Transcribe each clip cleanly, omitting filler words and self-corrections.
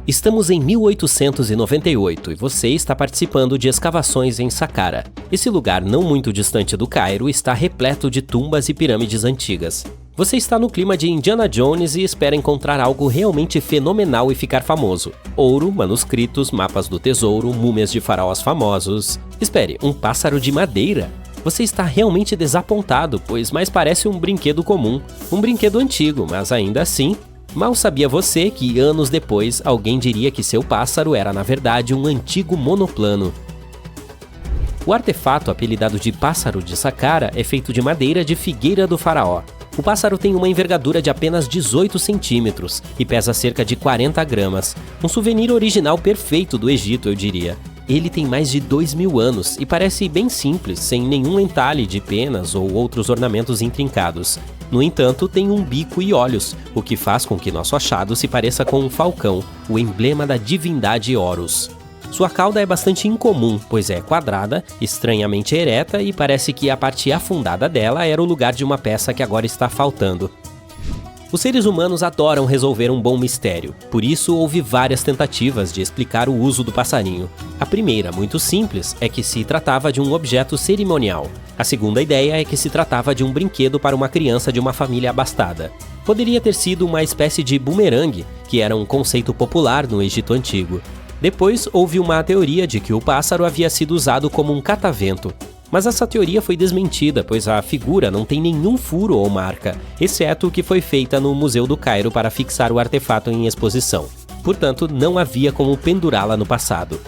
Estamos em 1898 e você está participando de escavações em Saqqara. Esse lugar não muito distante do Cairo está repleto de tumbas e pirâmides antigas. Você está no clima de Indiana Jones e espera encontrar algo realmente fenomenal e ficar famoso. Ouro, manuscritos, mapas do tesouro, múmias de faraós famosos. Espere, um pássaro de madeira? Você está realmente desapontado, pois mais parece um brinquedo comum. Um brinquedo antigo, mas ainda assim... Mal sabia você que, anos depois, alguém diria que seu pássaro era, na verdade, um antigo monoplano. O artefato, apelidado de Pássaro de Saqqara, é feito de madeira de figueira do faraó. O pássaro tem uma envergadura de apenas 18 centímetros e pesa cerca de 40 gramas. Um souvenir original perfeito do Egito, eu diria. Ele tem mais de 2.000 anos e parece bem simples, sem nenhum entalhe de penas ou outros ornamentos intrincados. No entanto, tem um bico e olhos, o que faz com que nosso achado se pareça com um falcão, o emblema da divindade Horus. Sua cauda é bastante incomum, pois é quadrada, estranhamente ereta e parece que a parte afundada dela era o lugar de uma peça que agora está faltando. Os seres humanos adoram resolver um bom mistério, por isso houve várias tentativas de explicar o uso do passarinho. A primeira, muito simples, é que se tratava de um objeto cerimonial. A segunda ideia é que se tratava de um brinquedo para uma criança de uma família abastada. Poderia ter sido uma espécie de bumerangue, que era um conceito popular no Egito Antigo. Depois, houve uma teoria de que o pássaro havia sido usado como um catavento. Mas essa teoria foi desmentida, pois a figura não tem nenhum furo ou marca, exceto o que foi feita no Museu do Cairo para fixar o artefato em exposição. Portanto, não havia como pendurá-la no passado.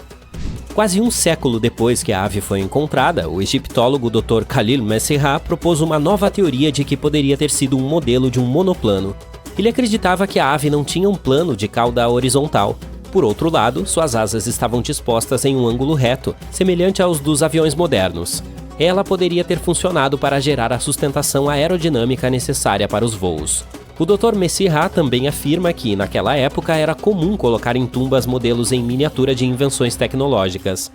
Quase um século depois que a ave foi encontrada, o egiptólogo Dr. Khalil Messerra propôs uma nova teoria de que poderia ter sido um modelo de um monoplano. Ele acreditava que a ave não tinha um plano de cauda horizontal. Por outro lado, suas asas estavam dispostas em um ângulo reto, semelhante aos dos aviões modernos. Ela poderia ter funcionado para gerar a sustentação aerodinâmica necessária para os voos. O Dr. Messerra também afirma que, naquela época, era comum colocar em tumbas modelos em miniatura de invenções tecnológicas.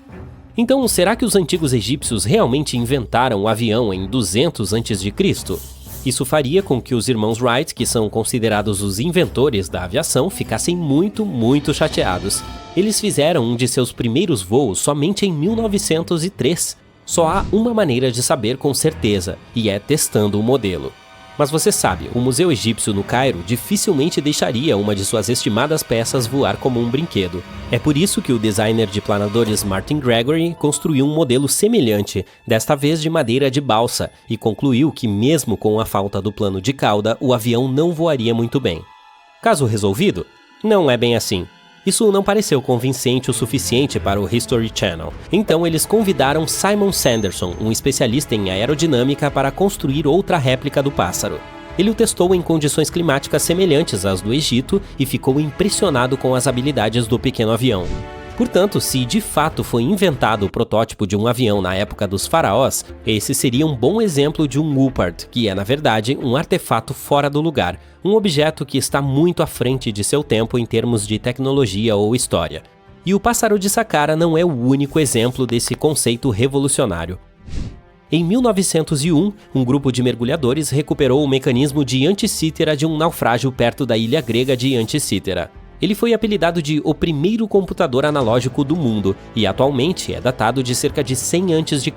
Então, será que os antigos egípcios realmente inventaram o avião em 200 a.C.? Isso faria com que os irmãos Wright, que são considerados os inventores da aviação, ficassem muito chateados. Eles fizeram um de seus primeiros voos somente em 1903. Só há uma maneira de saber com certeza, e é testando o modelo. Mas você sabe, o Museu Egípcio no Cairo dificilmente deixaria uma de suas estimadas peças voar como um brinquedo. É por isso que o designer de planadores Martin Gregory construiu um modelo semelhante, desta vez de madeira de balsa, e concluiu que mesmo com a falta do plano de cauda, o avião não voaria muito bem. Caso resolvido? Não é bem assim. Isso não pareceu convincente o suficiente para o History Channel. Então eles convidaram Simon Sanderson, um especialista em aerodinâmica, para construir outra réplica do pássaro. Ele o testou em condições climáticas semelhantes às do Egito e ficou impressionado com as habilidades do pequeno avião. Portanto, se de fato foi inventado o protótipo de um avião na época dos faraós, esse seria um bom exemplo de um Woopard, que é, na verdade, um artefato fora do lugar, um objeto que está muito à frente de seu tempo em termos de tecnologia ou história. E o Pássaro de Saqqara não é o único exemplo desse conceito revolucionário. Em 1901, um grupo de mergulhadores recuperou o mecanismo de Anticítera de um naufrágio perto da ilha grega de Anticítera. Ele foi apelidado de o primeiro computador analógico do mundo e atualmente é datado de cerca de 100 a.C.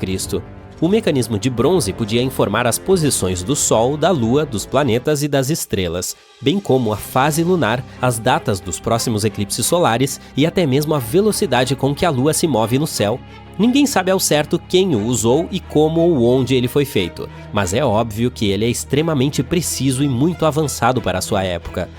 O mecanismo de bronze podia informar as posições do Sol, da Lua, dos planetas e das estrelas, bem como a fase lunar, as datas dos próximos eclipses solares e até mesmo a velocidade com que a Lua se move no céu. Ninguém sabe ao certo quem o usou e como ou onde ele foi feito, mas é óbvio que ele é extremamente preciso e muito avançado para a sua época.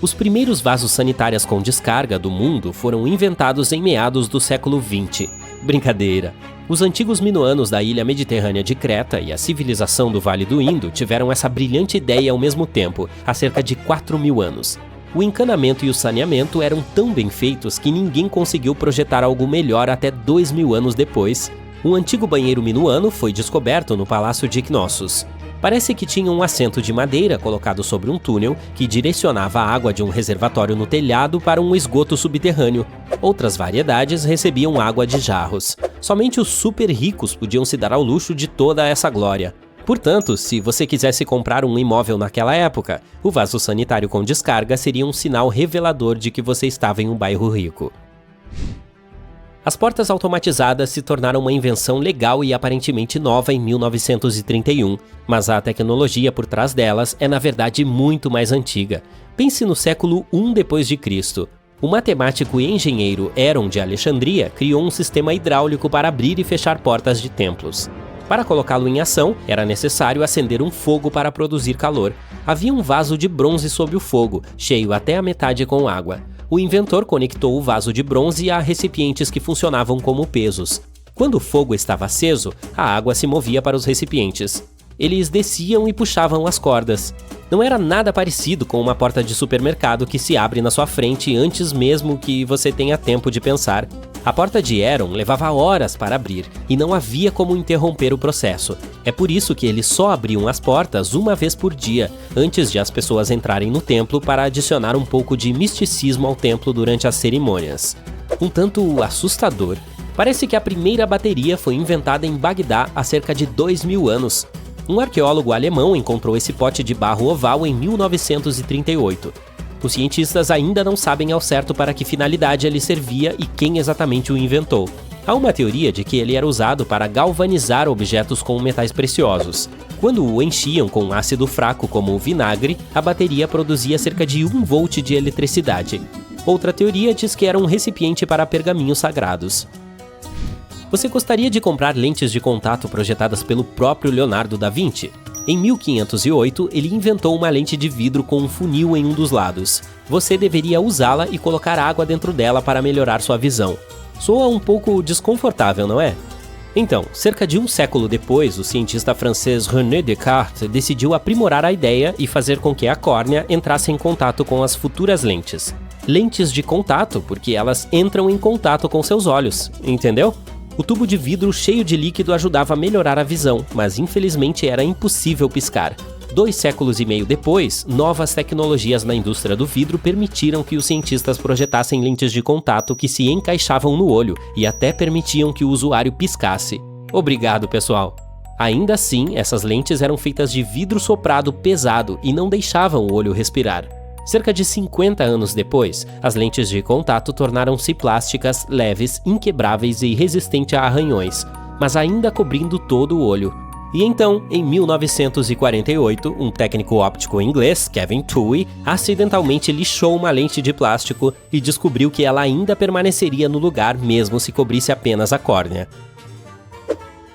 Os primeiros vasos sanitários com descarga do mundo foram inventados em meados do século XX. Brincadeira! Os antigos minoanos da ilha mediterrânea de Creta e a civilização do Vale do Indo tiveram essa brilhante ideia ao mesmo tempo, há cerca de 4.000 anos. O encanamento e o saneamento eram tão bem feitos que ninguém conseguiu projetar algo melhor até 2.000 anos depois. Um antigo banheiro minoano foi descoberto no Palácio de Knossos. Parece que tinha um assento de madeira colocado sobre um túnel que direcionava a água de um reservatório no telhado para um esgoto subterrâneo. Outras variedades recebiam água de jarros. Somente os super ricos podiam se dar ao luxo de toda essa glória. Portanto, se você quisesse comprar um imóvel naquela época, o vaso sanitário com descarga seria um sinal revelador de que você estava em um bairro rico. As portas automatizadas se tornaram uma invenção legal e aparentemente nova em 1931, mas a tecnologia por trás delas é na verdade muito mais antiga. Pense no século I d.C. O matemático e engenheiro Heron de Alexandria criou um sistema hidráulico para abrir e fechar portas de templos. Para colocá-lo em ação, era necessário acender um fogo para produzir calor. Havia um vaso de bronze sob o fogo, cheio até a metade com água. O inventor conectou o vaso de bronze a recipientes que funcionavam como pesos. Quando o fogo estava aceso, a água se movia para os recipientes. Eles desciam e puxavam as cordas. Não era nada parecido com uma porta de supermercado que se abre na sua frente antes mesmo que você tenha tempo de pensar. A porta de Heron levava horas para abrir e não havia como interromper o processo. É por isso que eles só abriam as portas uma vez por dia, antes de as pessoas entrarem no templo para adicionar um pouco de misticismo ao templo durante as cerimônias. Um tanto assustador. Parece que a primeira bateria foi inventada em Bagdá há cerca de 2000 anos. Um arqueólogo alemão encontrou esse pote de barro oval em 1938. Os cientistas ainda não sabem ao certo para que finalidade ele servia e quem exatamente o inventou. Há uma teoria de que ele era usado para galvanizar objetos com metais preciosos. Quando o enchiam com ácido fraco como o vinagre, a bateria produzia cerca de 1 volt de eletricidade. Outra teoria diz que era um recipiente para pergaminhos sagrados. Você gostaria de comprar lentes de contato projetadas pelo próprio Leonardo da Vinci? Em 1508, ele inventou uma lente de vidro com um funil em um dos lados. Você deveria usá-la e colocar água dentro dela para melhorar sua visão. Soa um pouco desconfortável, não é? Então, cerca de um século depois, o cientista francês René Descartes decidiu aprimorar a ideia e fazer com que a córnea entrasse em contato com as futuras lentes. Lentes de contato, porque elas entram em contato com seus olhos, entendeu? O tubo de vidro cheio de líquido ajudava a melhorar a visão, mas infelizmente era impossível piscar. 2 séculos e meio depois, novas tecnologias na indústria do vidro permitiram que os cientistas projetassem lentes de contato que se encaixavam no olho e até permitiam que o usuário piscasse. Obrigado, pessoal! Ainda assim, essas lentes eram feitas de vidro soprado pesado e não deixavam o olho respirar. Cerca de 50 anos depois, as lentes de contato tornaram-se plásticas, leves, inquebráveis e resistentes a arranhões, mas ainda cobrindo todo o olho. E então, em 1948, um técnico óptico inglês, Kevin Tuohy, acidentalmente lixou uma lente de plástico e descobriu que ela ainda permaneceria no lugar mesmo se cobrisse apenas a córnea.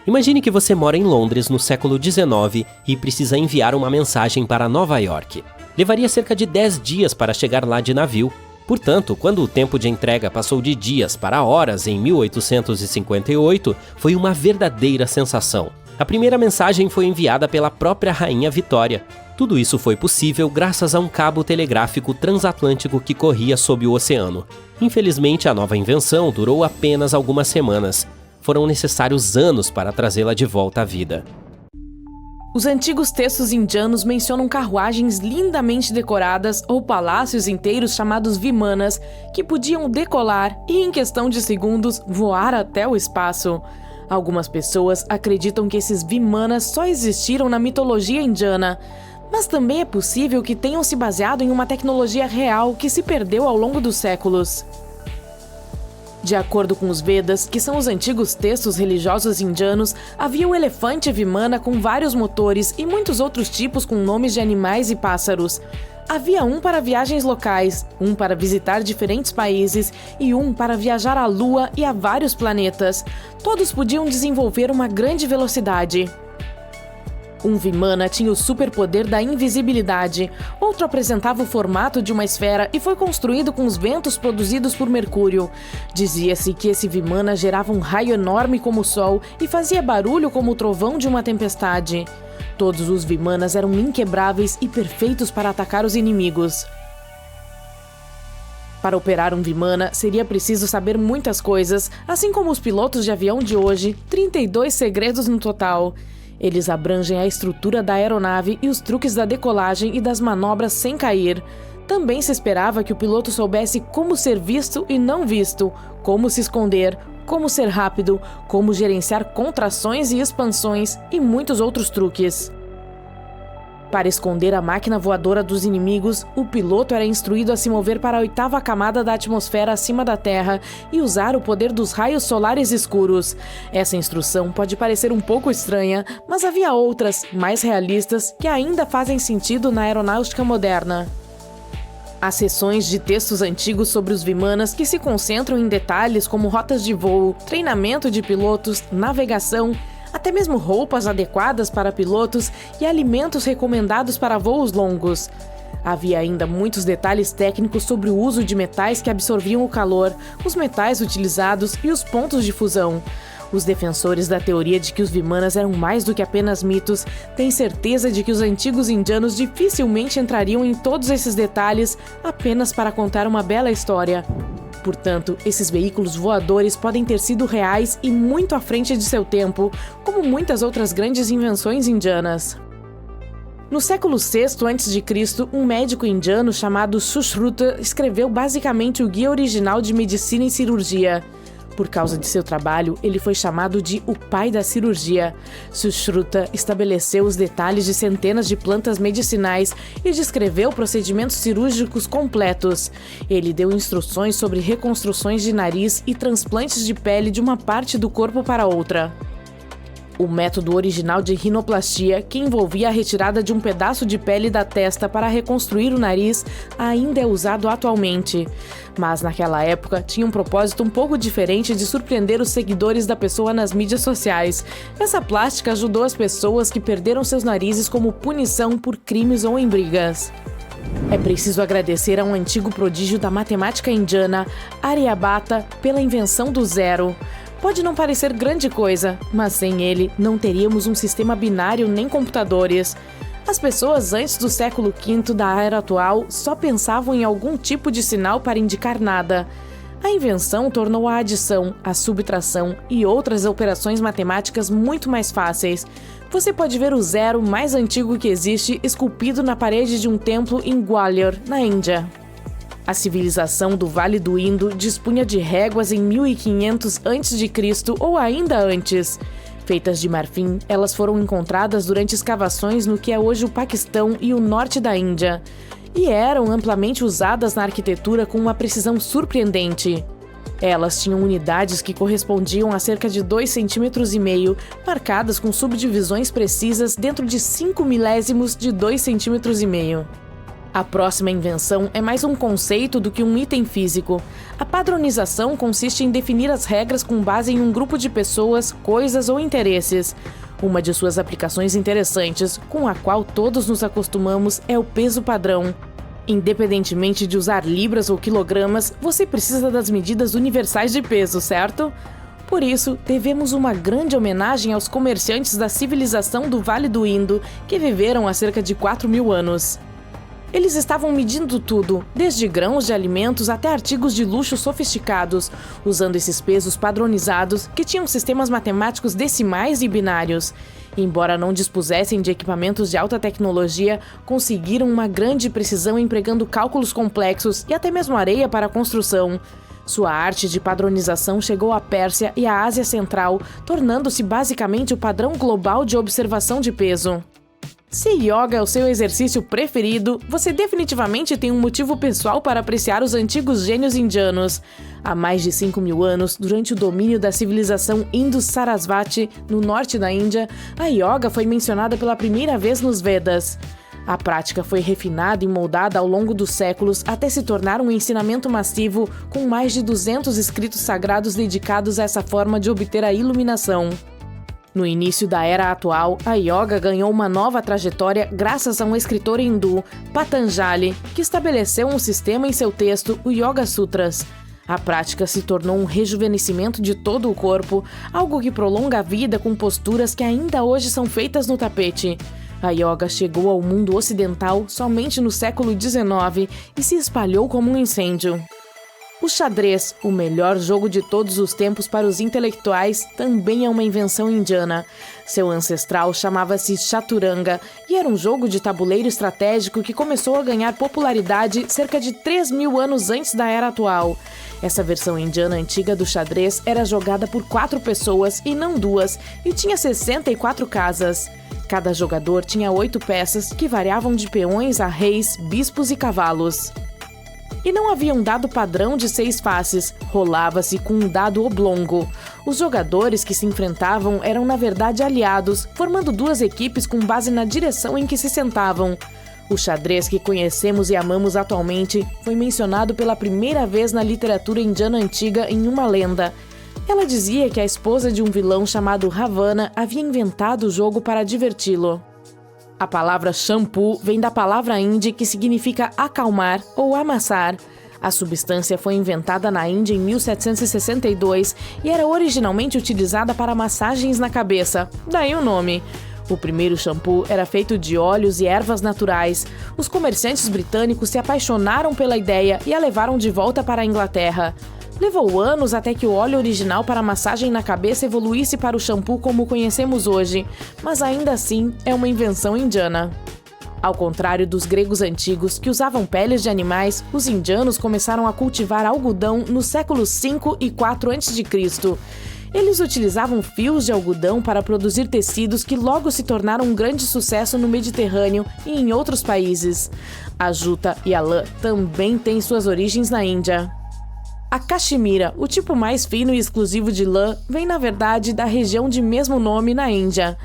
Imagine que você mora em Londres no século XIX e precisa enviar uma mensagem para Nova York. Levaria cerca de 10 dias para chegar lá de navio. Portanto, quando o tempo de entrega passou de dias para horas em 1858, foi uma verdadeira sensação. A primeira mensagem foi enviada pela própria Rainha Vitória. Tudo isso foi possível graças a um cabo telegráfico transatlântico que corria sob o oceano. Infelizmente, a nova invenção durou apenas algumas semanas. Foram necessários anos para trazê-la de volta à vida. Os antigos textos indianos mencionam carruagens lindamente decoradas ou palácios inteiros chamados vimanas que podiam decolar e, em questão de segundos, voar até o espaço. Algumas pessoas acreditam que esses vimanas só existiram na mitologia indiana, mas também é possível que tenham se baseado em uma tecnologia real que se perdeu ao longo dos séculos. De acordo com os Vedas, que são os antigos textos religiosos indianos, havia um elefante vimana com vários motores e muitos outros tipos com nomes de animais e pássaros. Havia um para viagens locais, um para visitar diferentes países e um para viajar à Lua e a vários planetas. Todos podiam desenvolver uma grande velocidade. Um Vimana tinha o superpoder da invisibilidade, outro apresentava o formato de uma esfera e foi construído com os ventos produzidos por Mercúrio. Dizia-se que esse Vimana gerava um raio enorme como o Sol e fazia barulho como o trovão de uma tempestade. Todos os Vimanas eram inquebráveis e perfeitos para atacar os inimigos. Para operar um Vimana, seria preciso saber muitas coisas, assim como os pilotos de avião de hoje, 32 segredos no total. Eles abrangem a estrutura da aeronave e os truques da decolagem e das manobras sem cair. Também se esperava que o piloto soubesse como ser visto e não visto, como se esconder, como ser rápido, como gerenciar contrações e expansões e muitos outros truques. Para esconder a máquina voadora dos inimigos, o piloto era instruído a se mover para a 8ª camada da atmosfera acima da Terra e usar o poder dos raios solares escuros. Essa instrução pode parecer um pouco estranha, mas havia outras, mais realistas, que ainda fazem sentido na aeronáutica moderna. Há seções de textos antigos sobre os Vimanas que se concentram em detalhes como rotas de voo, treinamento de pilotos, navegação, até mesmo roupas adequadas para pilotos e alimentos recomendados para voos longos. Havia ainda muitos detalhes técnicos sobre o uso de metais que absorviam o calor, os metais utilizados e os pontos de fusão. Os defensores da teoria de que os Vimanas eram mais do que apenas mitos têm certeza de que os antigos indianos dificilmente entrariam em todos esses detalhes apenas para contar uma bela história. Portanto, esses veículos voadores podem ter sido reais e muito à frente de seu tempo, como muitas outras grandes invenções indianas. No século VI a.C., um médico indiano chamado Sushruta escreveu basicamente o guia original de medicina e cirurgia. Por causa de seu trabalho, ele foi chamado de o pai da cirurgia. Sushruta estabeleceu os detalhes de centenas de plantas medicinais e descreveu procedimentos cirúrgicos completos. Ele deu instruções sobre reconstruções de nariz e transplantes de pele de uma parte do corpo para outra. O método original de rinoplastia, que envolvia a retirada de um pedaço de pele da testa para reconstruir o nariz, ainda é usado atualmente. Mas naquela época tinha um propósito um pouco diferente de surpreender os seguidores da pessoa nas mídias sociais. Essa plástica ajudou as pessoas que perderam seus narizes como punição por crimes ou em brigas. É preciso agradecer a um antigo prodígio da matemática indiana, Aryabhata, pela invenção do zero. Pode não parecer grande coisa, mas sem ele não teríamos um sistema binário nem computadores. As pessoas antes do século V da era atual só pensavam em algum tipo de sinal para indicar nada. A invenção tornou a adição, a subtração e outras operações matemáticas muito mais fáceis. Você pode ver o zero mais antigo que existe esculpido na parede de um templo em Gwalior, na Índia. A civilização do Vale do Indo dispunha de réguas em 1500 a.C. ou ainda antes. Feitas de marfim, elas foram encontradas durante escavações no que é hoje o Paquistão e o norte da Índia. E eram amplamente usadas na arquitetura com uma precisão surpreendente. Elas tinham unidades que correspondiam a cerca de 2,5 cm, marcadas com subdivisões precisas dentro de 5 milésimos de 2,5 cm. A próxima invenção é mais um conceito do que um item físico. A padronização consiste em definir as regras com base em um grupo de pessoas, coisas ou interesses. Uma de suas aplicações interessantes, com a qual todos nos acostumamos, é o peso padrão. Independentemente de usar libras ou quilogramas, você precisa das medidas universais de peso, certo? Por isso, devemos uma grande homenagem aos comerciantes da civilização do Vale do Indo, que viveram há cerca de 4.000 anos. Eles estavam medindo tudo, desde grãos de alimentos até artigos de luxo sofisticados, usando esses pesos padronizados que tinham sistemas matemáticos decimais e binários. Embora não dispusessem de equipamentos de alta tecnologia, conseguiram uma grande precisão empregando cálculos complexos e até mesmo areia para a construção. Sua arte de padronização chegou à Pérsia e à Ásia Central, tornando-se basicamente o padrão global de observação de peso. Se yoga é o seu exercício preferido, você definitivamente tem um motivo pessoal para apreciar os antigos gênios indianos. Há mais de 5.000 anos, durante o domínio da civilização Indus-Sarasvati, no norte da Índia, a yoga foi mencionada pela primeira vez nos Vedas. A prática foi refinada e moldada ao longo dos séculos até se tornar um ensinamento massivo com mais de 200 escritos sagrados dedicados a essa forma de obter a iluminação. No início da era atual, a yoga ganhou uma nova trajetória graças a um escritor hindu, Patanjali, que estabeleceu um sistema em seu texto, o Yoga Sutras. A prática se tornou um rejuvenescimento de todo o corpo, algo que prolonga a vida com posturas que ainda hoje são feitas no tapete. A yoga chegou ao mundo ocidental somente no século XIX e se espalhou como um incêndio. O xadrez, o melhor jogo de todos os tempos para os intelectuais, também é uma invenção indiana. Seu ancestral chamava-se chaturanga e era um jogo de tabuleiro estratégico que começou a ganhar popularidade cerca de 3.000 anos antes da era atual. Essa versão indiana antiga do xadrez era jogada por 4 pessoas e não 2, e tinha 64 casas. Cada jogador tinha 8 peças que variavam de peões a reis, bispos e cavalos. E não havia um dado padrão de 6 faces, rolava-se com um dado oblongo. Os jogadores que se enfrentavam eram na verdade aliados, formando 2 equipes com base na direção em que se sentavam. O xadrez que conhecemos e amamos atualmente foi mencionado pela primeira vez na literatura indiana antiga em uma lenda. Ela dizia que a esposa de um vilão chamado Ravana havia inventado o jogo para diverti-lo. A palavra shampoo vem da palavra hindi que significa acalmar ou amassar. A substância foi inventada na Índia em 1762 e era originalmente utilizada para massagens na cabeça, daí o nome. O primeiro shampoo era feito de óleos e ervas naturais. Os comerciantes britânicos se apaixonaram pela ideia e a levaram de volta para a Inglaterra. Levou anos até que o óleo original para massagem na cabeça evoluísse para o shampoo como conhecemos hoje, mas ainda assim é uma invenção indiana. Ao contrário dos gregos antigos, que usavam peles de animais, os indianos começaram a cultivar algodão nos séculos 5 e 4 a.C. Eles utilizavam fios de algodão para produzir tecidos que logo se tornaram um grande sucesso no Mediterrâneo e em outros países. A juta e a lã também têm suas origens na Índia. A caxemira, o tipo mais fino e exclusivo de lã, vem na verdade da região de mesmo nome na Índia.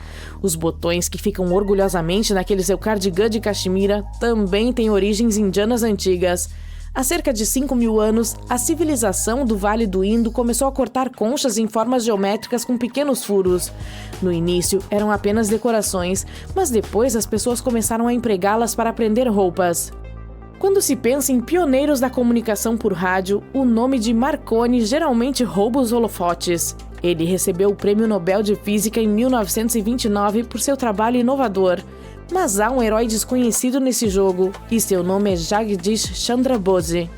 Os botões que ficam orgulhosamente naquele seu cardigã de caxemira também têm origens indianas antigas. Há cerca de 5.000 anos, a civilização do Vale do Indo começou a cortar conchas em formas geométricas com pequenos furos. No início, eram apenas decorações, mas depois as pessoas começaram a empregá-las para prender roupas. Quando se pensa em pioneiros da comunicação por rádio, o nome de Marconi geralmente rouba os holofotes. Ele recebeu o Prêmio Nobel de Física em 1929 por seu trabalho inovador. Mas há um herói desconhecido nesse jogo, e seu nome é Jagdish Chandra Bose.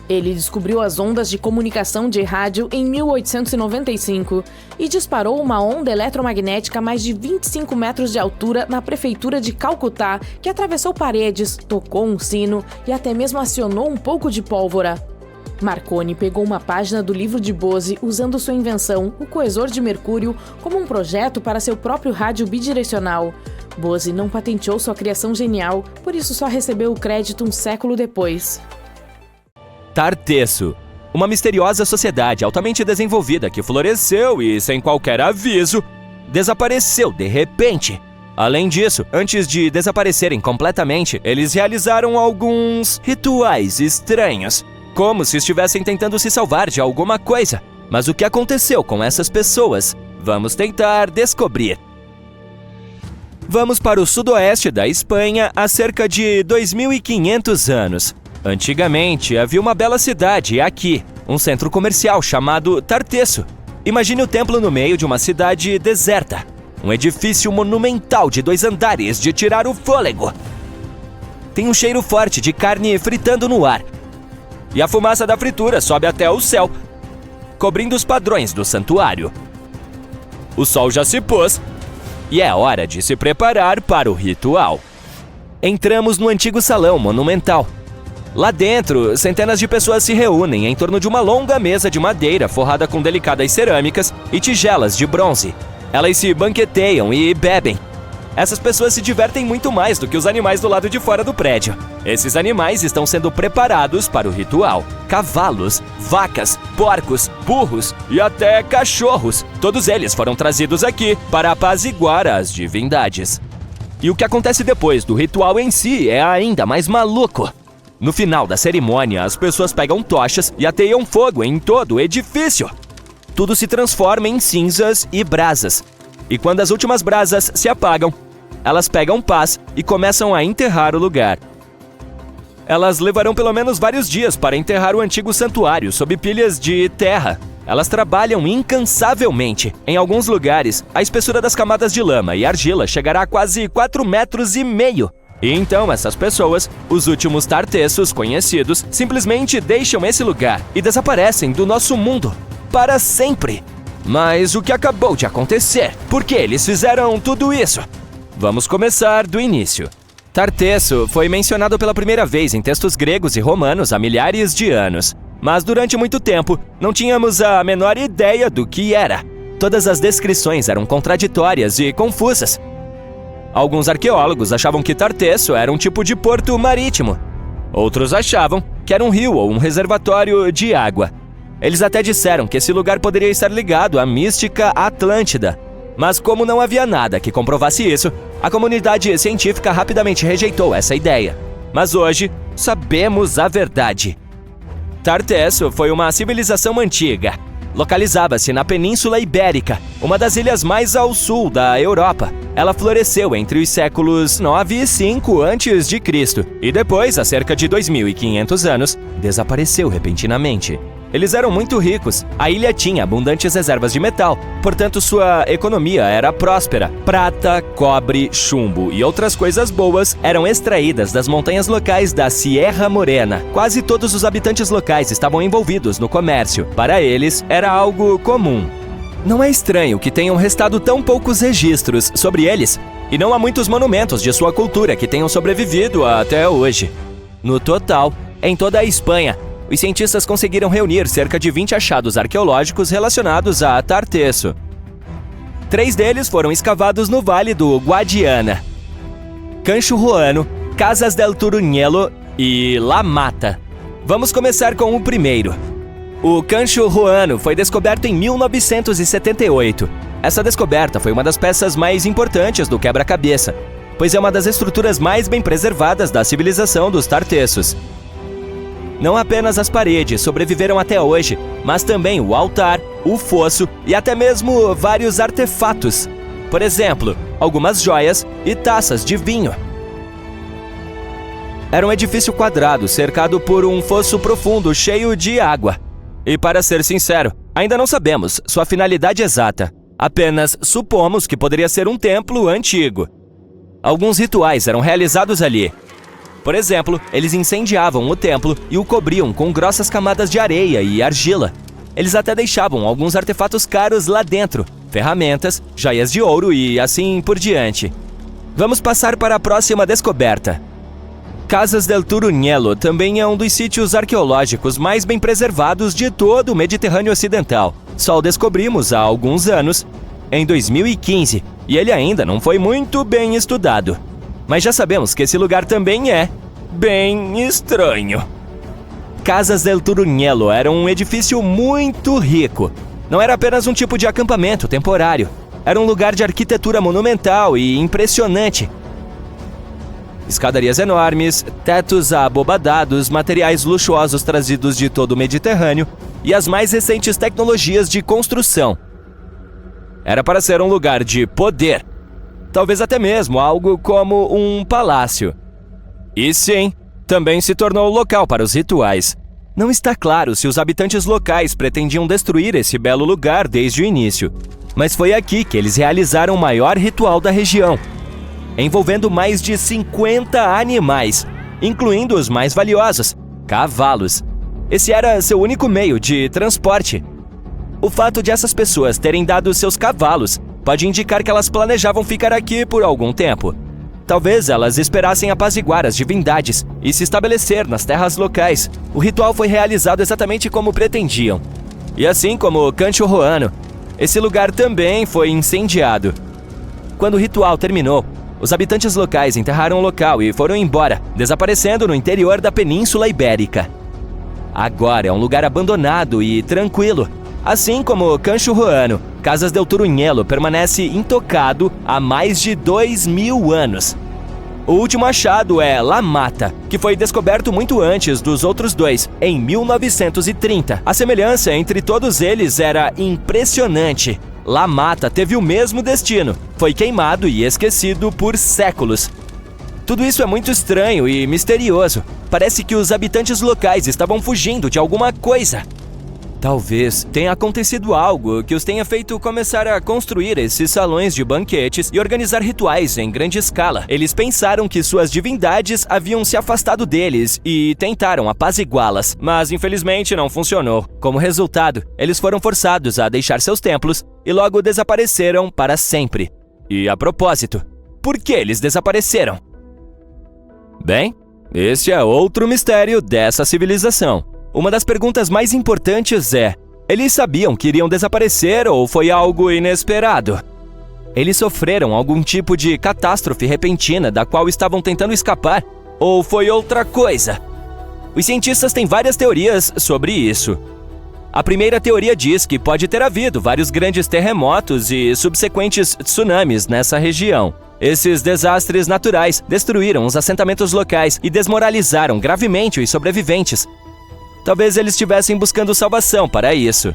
Ele descobriu as ondas de comunicação de rádio em 1895 e disparou uma onda eletromagnética a mais de 25 metros de altura na prefeitura de Calcutá, que atravessou paredes, tocou um sino e até mesmo acionou um pouco de pólvora. Marconi pegou uma página do livro de Bose usando sua invenção, o coesor de mercúrio, como um projeto para seu próprio rádio bidirecional. Bose não patenteou sua criação genial, por isso só recebeu o crédito um século depois. Tartesso, uma misteriosa sociedade altamente desenvolvida que floresceu e, sem qualquer aviso, desapareceu de repente. Além disso, antes de desaparecerem completamente, eles realizaram alguns rituais estranhos, como se estivessem tentando se salvar de alguma coisa. Mas o que aconteceu com essas pessoas? Vamos tentar descobrir. Vamos para o sudoeste da Espanha há cerca de 2.500 anos. Antigamente, havia uma bela cidade aqui, um centro comercial chamado Tartesso. Imagine o templo no meio de uma cidade deserta. Um edifício monumental de 2 andares de tirar o fôlego. Tem um cheiro forte de carne fritando no ar. E a fumaça da fritura sobe até o céu, cobrindo os padrões do santuário. O sol já se pôs e é hora de se preparar para o ritual. Entramos no antigo salão monumental. Lá dentro, centenas de pessoas se reúnem em torno de uma longa mesa de madeira forrada com delicadas cerâmicas e tigelas de bronze. Elas se banqueteiam e bebem. Essas pessoas se divertem muito mais do que os animais do lado de fora do prédio. Esses animais estão sendo preparados para o ritual. Cavalos, vacas, porcos, burros e até cachorros. Todos eles foram trazidos aqui para apaziguar as divindades. E o que acontece depois do ritual em si é ainda mais maluco. No final da cerimônia, as pessoas pegam tochas e ateiam fogo em todo o edifício. Tudo se transforma em cinzas e brasas. E quando as últimas brasas se apagam, elas pegam pás e começam a enterrar o lugar. Elas levarão pelo menos vários dias para enterrar o antigo santuário sob pilhas de terra. Elas trabalham incansavelmente. Em alguns lugares, a espessura das camadas de lama e argila chegará a quase 4,5 metros. E então essas pessoas, os últimos Tartessos conhecidos, simplesmente deixam esse lugar e desaparecem do nosso mundo para sempre. Mas o que acabou de acontecer? Por que eles fizeram tudo isso? Vamos começar do início. Tartesso foi mencionado pela primeira vez em textos gregos e romanos há milhares de anos. Mas durante muito tempo, não tínhamos a menor ideia do que era. Todas as descrições eram contraditórias e confusas. Alguns arqueólogos achavam que Tartesso era um tipo de porto marítimo. Outros achavam que era um rio ou um reservatório de água. Eles até disseram que esse lugar poderia estar ligado à mística Atlântida. Mas como não havia nada que comprovasse isso, a comunidade científica rapidamente rejeitou essa ideia. Mas hoje, sabemos a verdade. Tartesso foi uma civilização antiga. Localizava-se na Península Ibérica, uma das ilhas mais ao sul da Europa. Ela floresceu entre os séculos 9 e 5 a.C. e depois, há cerca de 2.500 anos, desapareceu repentinamente. Eles eram muito ricos. A ilha tinha abundantes reservas de metal, portanto sua economia era próspera. Prata, cobre, chumbo e outras coisas boas eram extraídas das montanhas locais da Sierra Morena. Quase todos os habitantes locais estavam envolvidos no comércio. Para eles, era algo comum. Não é estranho que tenham restado tão poucos registros sobre eles, e não há muitos monumentos de sua cultura que tenham sobrevivido até hoje. No total, em toda a Espanha, os cientistas conseguiram reunir cerca de 20 achados arqueológicos relacionados a Tartesso. 3 deles foram escavados no Vale do Guadiana: Cancho Roano, Casas del Turuñelo e La Mata. Vamos começar com o primeiro. O Cancho Roano foi descoberto em 1978. Essa descoberta foi uma das peças mais importantes do quebra-cabeça, pois é uma das estruturas mais bem preservadas da civilização dos Tartessos. Não apenas as paredes sobreviveram até hoje, mas também o altar, o fosso e até mesmo vários artefatos. Por exemplo, algumas joias e taças de vinho. Era um edifício quadrado cercado por um fosso profundo cheio de água. E para ser sincero, ainda não sabemos sua finalidade exata. Apenas supomos que poderia ser um templo antigo. Alguns rituais eram realizados ali. Por exemplo, eles incendiavam o templo e o cobriam com grossas camadas de areia e argila. Eles até deixavam alguns artefatos caros lá dentro, ferramentas, joias de ouro e assim por diante. Vamos passar para a próxima descoberta. Casas del Turuñelo também é um dos sítios arqueológicos mais bem preservados de todo o Mediterrâneo Ocidental. Só o descobrimos há alguns anos, em 2015, e ele ainda não foi muito bem estudado. Mas já sabemos que esse lugar também é bem estranho. Casas del Turuñelo era um edifício muito rico. Não era apenas um tipo de acampamento temporário. Era um lugar de arquitetura monumental e impressionante. Escadarias enormes, tetos abobadados, materiais luxuosos trazidos de todo o Mediterrâneo e as mais recentes tecnologias de construção. Era para ser um lugar de poder. Talvez até mesmo algo como um palácio. E sim, também se tornou local para os rituais. Não está claro se os habitantes locais pretendiam destruir esse belo lugar desde o início, mas foi aqui que eles realizaram o maior ritual da região, envolvendo mais de 50 animais, incluindo os mais valiosos, cavalos. Esse era seu único meio de transporte. O fato de essas pessoas terem dado seus cavalos pode indicar que elas planejavam ficar aqui por algum tempo. Talvez elas esperassem apaziguar as divindades e se estabelecer nas terras locais. O ritual foi realizado exatamente como pretendiam. E assim como o Cancho Roano, esse lugar também foi incendiado. Quando o ritual terminou, os habitantes locais enterraram o local e foram embora, desaparecendo no interior da Península Ibérica. Agora é um lugar abandonado e tranquilo. Assim como Cancho Roano, Casas del Turuñelo permanece intocado há mais de 2.000 anos. O último achado é La Mata, que foi descoberto muito antes dos outros dois, em 1930. A semelhança entre todos eles era impressionante. La Mata teve o mesmo destino, foi queimado e esquecido por séculos. Tudo isso é muito estranho e misterioso. Parece que os habitantes locais estavam fugindo de alguma coisa. Talvez tenha acontecido algo que os tenha feito começar a construir esses salões de banquetes e organizar rituais em grande escala. Eles pensaram que suas divindades haviam se afastado deles e tentaram apaziguá-las, mas infelizmente não funcionou. Como resultado, eles foram forçados a deixar seus templos e logo desapareceram para sempre. E a propósito, por que eles desapareceram? Bem, este é outro mistério dessa civilização. Uma das perguntas mais importantes é: eles sabiam que iriam desaparecer ou foi algo inesperado? Eles sofreram algum tipo de catástrofe repentina da qual estavam tentando escapar? Ou foi outra coisa? Os cientistas têm várias teorias sobre isso. A primeira teoria diz que pode ter havido vários grandes terremotos e subsequentes tsunamis nessa região. Esses desastres naturais destruíram os assentamentos locais e desmoralizaram gravemente os sobreviventes. Talvez eles estivessem buscando salvação para isso.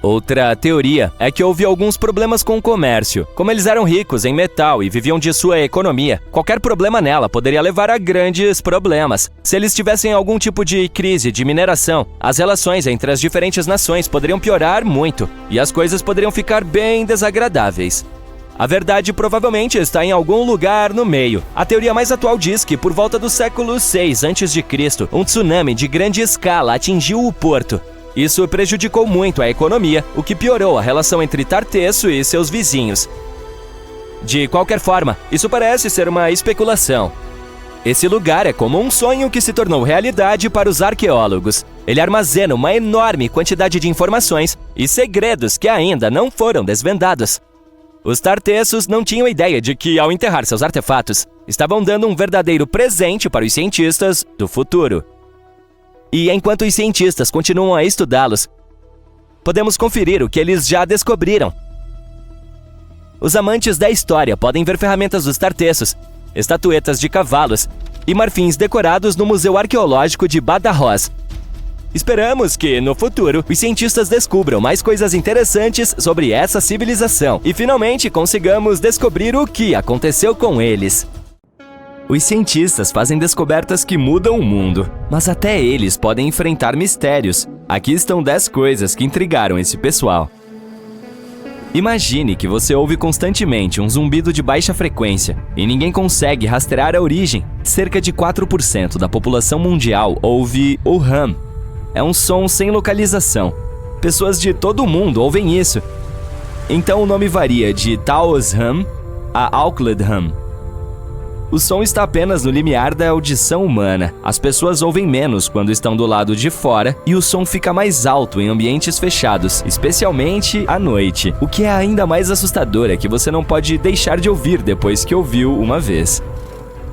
Outra teoria é que houve alguns problemas com o comércio. Como eles eram ricos em metal e viviam de sua economia, qualquer problema nela poderia levar a grandes problemas. Se eles tivessem algum tipo de crise de mineração, as relações entre as diferentes nações poderiam piorar muito e as coisas poderiam ficar bem desagradáveis. A verdade provavelmente está em algum lugar no meio. A teoria mais atual diz que por volta do século 6 a.C., um tsunami de grande escala atingiu o porto. Isso prejudicou muito a economia, o que piorou a relação entre Tartesso e seus vizinhos. De qualquer forma, isso parece ser uma especulação. Esse lugar é como um sonho que se tornou realidade para os arqueólogos. Ele armazena uma enorme quantidade de informações e segredos que ainda não foram desvendados. Os Tartessos não tinham ideia de que, ao enterrar seus artefatos, estavam dando um verdadeiro presente para os cientistas do futuro. E enquanto os cientistas continuam a estudá-los, podemos conferir o que eles já descobriram. Os amantes da história podem ver ferramentas dos Tartessos, estatuetas de cavalos e marfins decorados no Museu Arqueológico de Badajoz. Esperamos que, no futuro, os cientistas descubram mais coisas interessantes sobre essa civilização e finalmente consigamos descobrir o que aconteceu com eles. Os cientistas fazem descobertas que mudam o mundo, mas até eles podem enfrentar mistérios. Aqui estão 10 coisas que intrigaram esse pessoal. Imagine que você ouve constantemente um zumbido de baixa frequência e ninguém consegue rastrear a origem. Cerca de 4% da população mundial ouve o hum. É um som sem localização. Pessoas de todo o mundo ouvem isso. Então o nome varia de Taos hum a Auckland hum. O som está apenas no limiar da audição humana. As pessoas ouvem menos quando estão do lado de fora e o som fica mais alto em ambientes fechados, especialmente à noite. O que é ainda mais assustador é que você não pode deixar de ouvir depois que ouviu uma vez.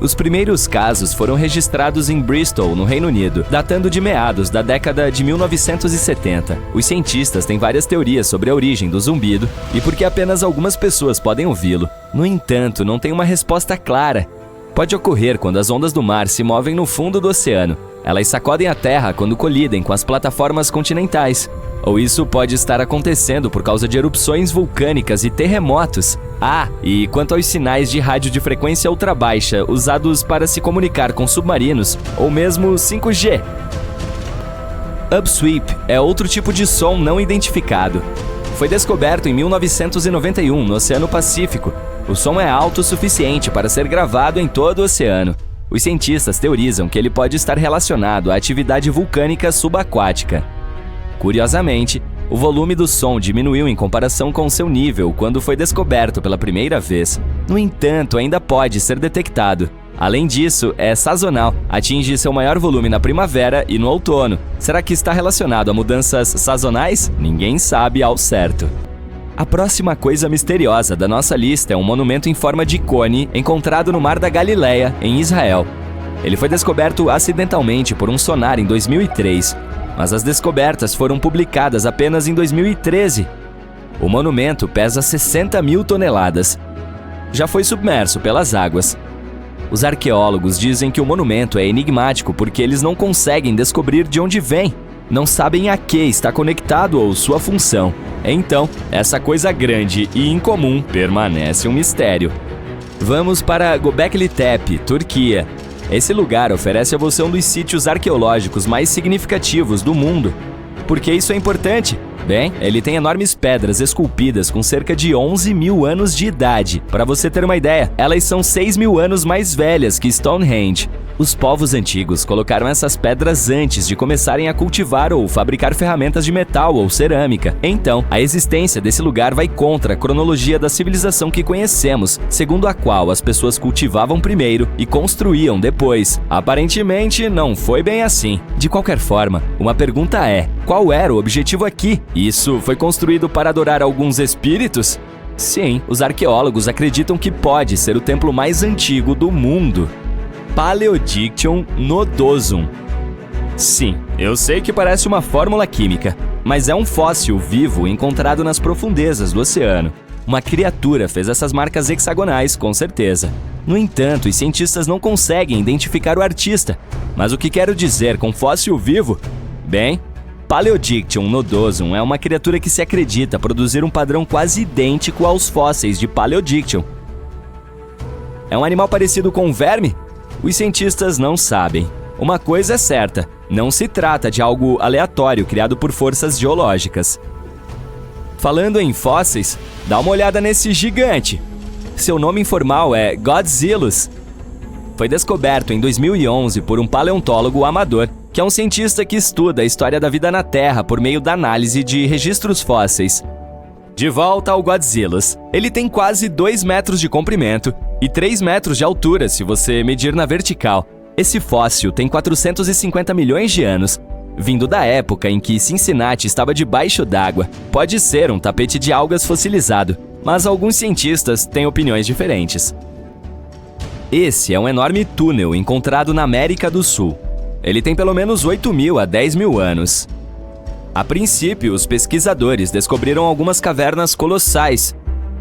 Os primeiros casos foram registrados em Bristol, no Reino Unido, datando de meados da década de 1970. Os cientistas têm várias teorias sobre a origem do zumbido e por que apenas algumas pessoas podem ouvi-lo. No entanto, não tem uma resposta clara. Pode ocorrer quando as ondas do mar se movem no fundo do oceano. Elas sacodem a terra quando colidem com as plataformas continentais. Ou isso pode estar acontecendo por causa de erupções vulcânicas e terremotos. E quanto aos sinais de rádio de frequência ultrabaixa usados para se comunicar com submarinos, ou mesmo 5G. Upsweep é outro tipo de som não identificado. Foi descoberto em 1991 no Oceano Pacífico. O som é alto o suficiente para ser gravado em todo o oceano. Os cientistas teorizam que ele pode estar relacionado à atividade vulcânica subaquática. Curiosamente, o volume do som diminuiu em comparação com seu nível quando foi descoberto pela primeira vez. No entanto, ainda pode ser detectado. Além disso, é sazonal, atinge seu maior volume na primavera e no outono. Será que está relacionado a mudanças sazonais? Ninguém sabe ao certo. A próxima coisa misteriosa da nossa lista é um monumento em forma de cone encontrado no Mar da Galileia, em Israel. Ele foi descoberto acidentalmente por um sonar em 2003, mas as descobertas foram publicadas apenas em 2013. O monumento pesa 60 mil toneladas. Já foi submerso pelas águas. Os arqueólogos dizem que o monumento é enigmático porque eles não conseguem descobrir de onde vem. Não sabem a que está conectado ou sua função. Então, essa coisa grande e incomum permanece um mistério. Vamos para Göbekli Tepe, Turquia. Esse lugar oferece a você um dos sítios arqueológicos mais significativos do mundo. Por que isso é importante? Bem, ele tem enormes pedras esculpidas com cerca de 11 mil anos de idade. Para você ter uma ideia, elas são 6 mil anos mais velhas que Stonehenge. Os povos antigos colocaram essas pedras antes de começarem a cultivar ou fabricar ferramentas de metal ou cerâmica. Então, a existência desse lugar vai contra a cronologia da civilização que conhecemos, segundo a qual as pessoas cultivavam primeiro e construíam depois. Aparentemente, não foi bem assim. De qualquer forma, uma pergunta é: qual era o objetivo aqui? Isso foi construído para adorar alguns espíritos? Sim, os arqueólogos acreditam que pode ser o templo mais antigo do mundo. Paleodictyon nodosum. Sim, eu sei que parece uma fórmula química, mas é um fóssil vivo encontrado nas profundezas do oceano. Uma criatura fez essas marcas hexagonais, com certeza. No entanto, os cientistas não conseguem identificar o artista. Mas o que quero dizer com fóssil vivo? Bem, Paleodictyon nodosum é uma criatura que se acredita produzir um padrão quase idêntico aos fósseis de Paleodictyon. É um animal parecido com um verme? Os cientistas não sabem. Uma coisa é certa, não se trata de algo aleatório criado por forças geológicas. Falando em fósseis, dá uma olhada nesse gigante. Seu nome informal é Godzillus. Foi descoberto em 2011 por um paleontólogo amador, que é um cientista que estuda a história da vida na Terra por meio da análise de registros fósseis. De volta ao Godzillus. Ele tem quase 2 metros de comprimento e 3 metros de altura se você medir na vertical. Esse fóssil tem 450 milhões de anos, vindo da época em que Cincinnati estava debaixo d'água. Pode ser um tapete de algas fossilizado, mas alguns cientistas têm opiniões diferentes. Esse é um enorme túnel encontrado na América do Sul. Ele tem pelo menos 8 mil a 10 mil anos. A princípio, os pesquisadores descobriram algumas cavernas colossais.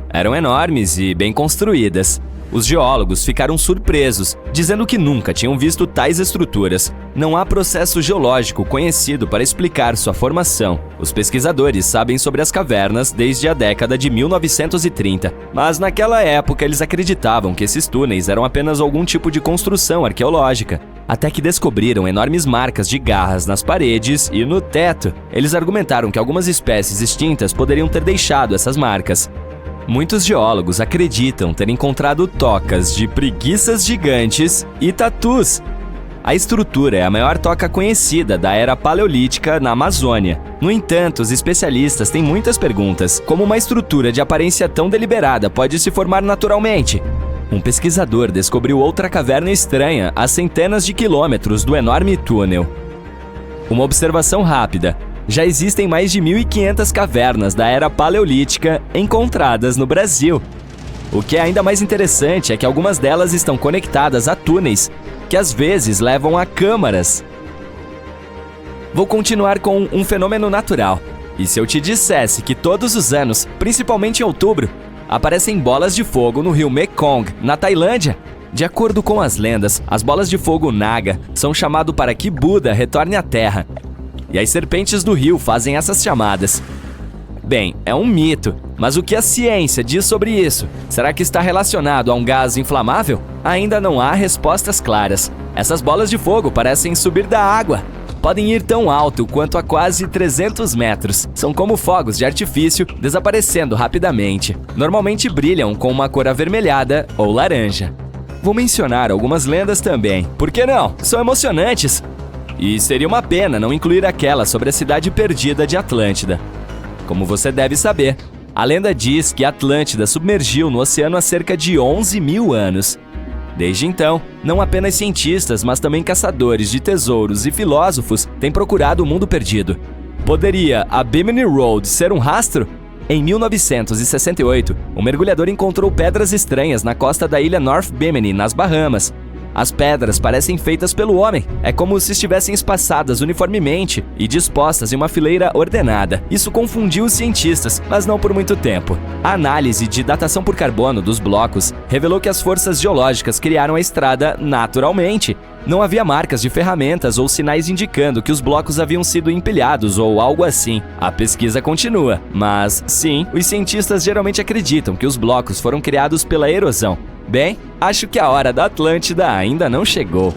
Eram enormes e bem construídas. Os geólogos ficaram surpresos, dizendo que nunca tinham visto tais estruturas. Não há processo geológico conhecido para explicar sua formação. Os pesquisadores sabem sobre as cavernas desde a década de 1930, mas naquela época eles acreditavam que esses túneis eram apenas algum tipo de construção arqueológica. Até que descobriram enormes marcas de garras nas paredes e no teto. Eles argumentaram que algumas espécies extintas poderiam ter deixado essas marcas. Muitos geólogos acreditam ter encontrado tocas de preguiças gigantes e tatus. A estrutura é a maior toca conhecida da era paleolítica na Amazônia. No entanto, os especialistas têm muitas perguntas. Como uma estrutura de aparência tão deliberada pode se formar naturalmente? Um pesquisador descobriu outra caverna estranha a centenas de quilômetros do enorme túnel. Uma observação rápida: já existem mais de 1.500 cavernas da era paleolítica encontradas no Brasil. O que é ainda mais interessante é que algumas delas estão conectadas a túneis, que às vezes levam a câmaras. Vou continuar com um fenômeno natural. E se eu te dissesse que todos os anos, principalmente em outubro, aparecem bolas de fogo no rio Mekong, na Tailândia? De acordo com as lendas, as bolas de fogo Naga são chamadas para que Buda retorne à Terra. E as serpentes do rio fazem essas chamadas. Bem, é um mito, mas o que a ciência diz sobre isso? Será que está relacionado a um gás inflamável? Ainda não há respostas claras. Essas bolas de fogo parecem subir da água. Podem ir tão alto quanto a quase 300 metros. São como fogos de artifício, desaparecendo rapidamente. Normalmente brilham com uma cor avermelhada ou laranja. Vou mencionar algumas lendas também. Por que não? São emocionantes. E seria uma pena não incluir aquela sobre a cidade perdida de Atlântida. Como você deve saber, a lenda diz que Atlântida submergiu no oceano há cerca de 11 mil anos. Desde então, não apenas cientistas, mas também caçadores de tesouros e filósofos têm procurado o mundo perdido. Poderia a Bimini Road ser um rastro? Em 1968, um mergulhador encontrou pedras estranhas na costa da ilha North Bimini, nas Bahamas. As pedras parecem feitas pelo homem. É como se estivessem espaçadas uniformemente e dispostas em uma fileira ordenada. Isso confundiu os cientistas, mas não por muito tempo. A análise de datação por carbono dos blocos revelou que as forças geológicas criaram a estrada naturalmente. Não havia marcas de ferramentas ou sinais indicando que os blocos haviam sido empilhados ou algo assim. A pesquisa continua, mas sim, os cientistas geralmente acreditam que os blocos foram criados pela erosão. Bem, acho que a hora da Atlântida ainda não chegou.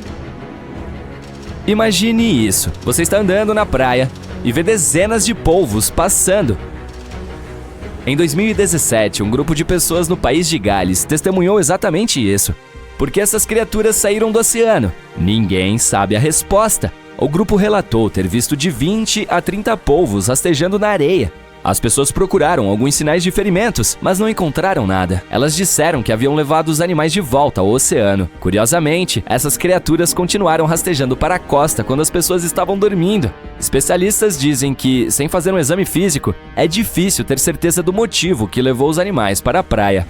Imagine isso. Você está andando na praia, e vê dezenas de polvos passando. Em 2017, um grupo de pessoas no país de Gales testemunhou exatamente isso. Por que essas criaturas saíram do oceano? Ninguém sabe a resposta. O grupo relatou ter visto de 20 a 30 polvos rastejando na areia. As pessoas procuraram alguns sinais de ferimentos, mas não encontraram nada. Elas disseram que haviam levado os animais de volta ao oceano. Curiosamente, essas criaturas continuaram rastejando para a costa quando as pessoas estavam dormindo. Especialistas dizem que, sem fazer um exame físico, é difícil ter certeza do motivo que levou os animais para a praia.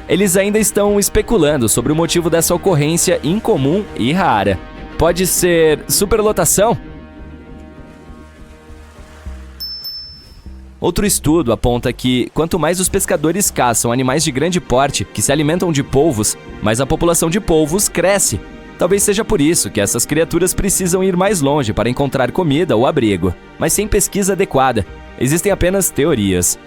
Eles ainda estão especulando sobre o motivo dessa ocorrência incomum e rara. Pode ser superlotação? Outro estudo aponta que, quanto mais os pescadores caçam animais de grande porte que se alimentam de polvos, mais a população de polvos cresce. Talvez seja por isso que essas criaturas precisam ir mais longe para encontrar comida ou abrigo. Mas sem pesquisa adequada, existem apenas teorias.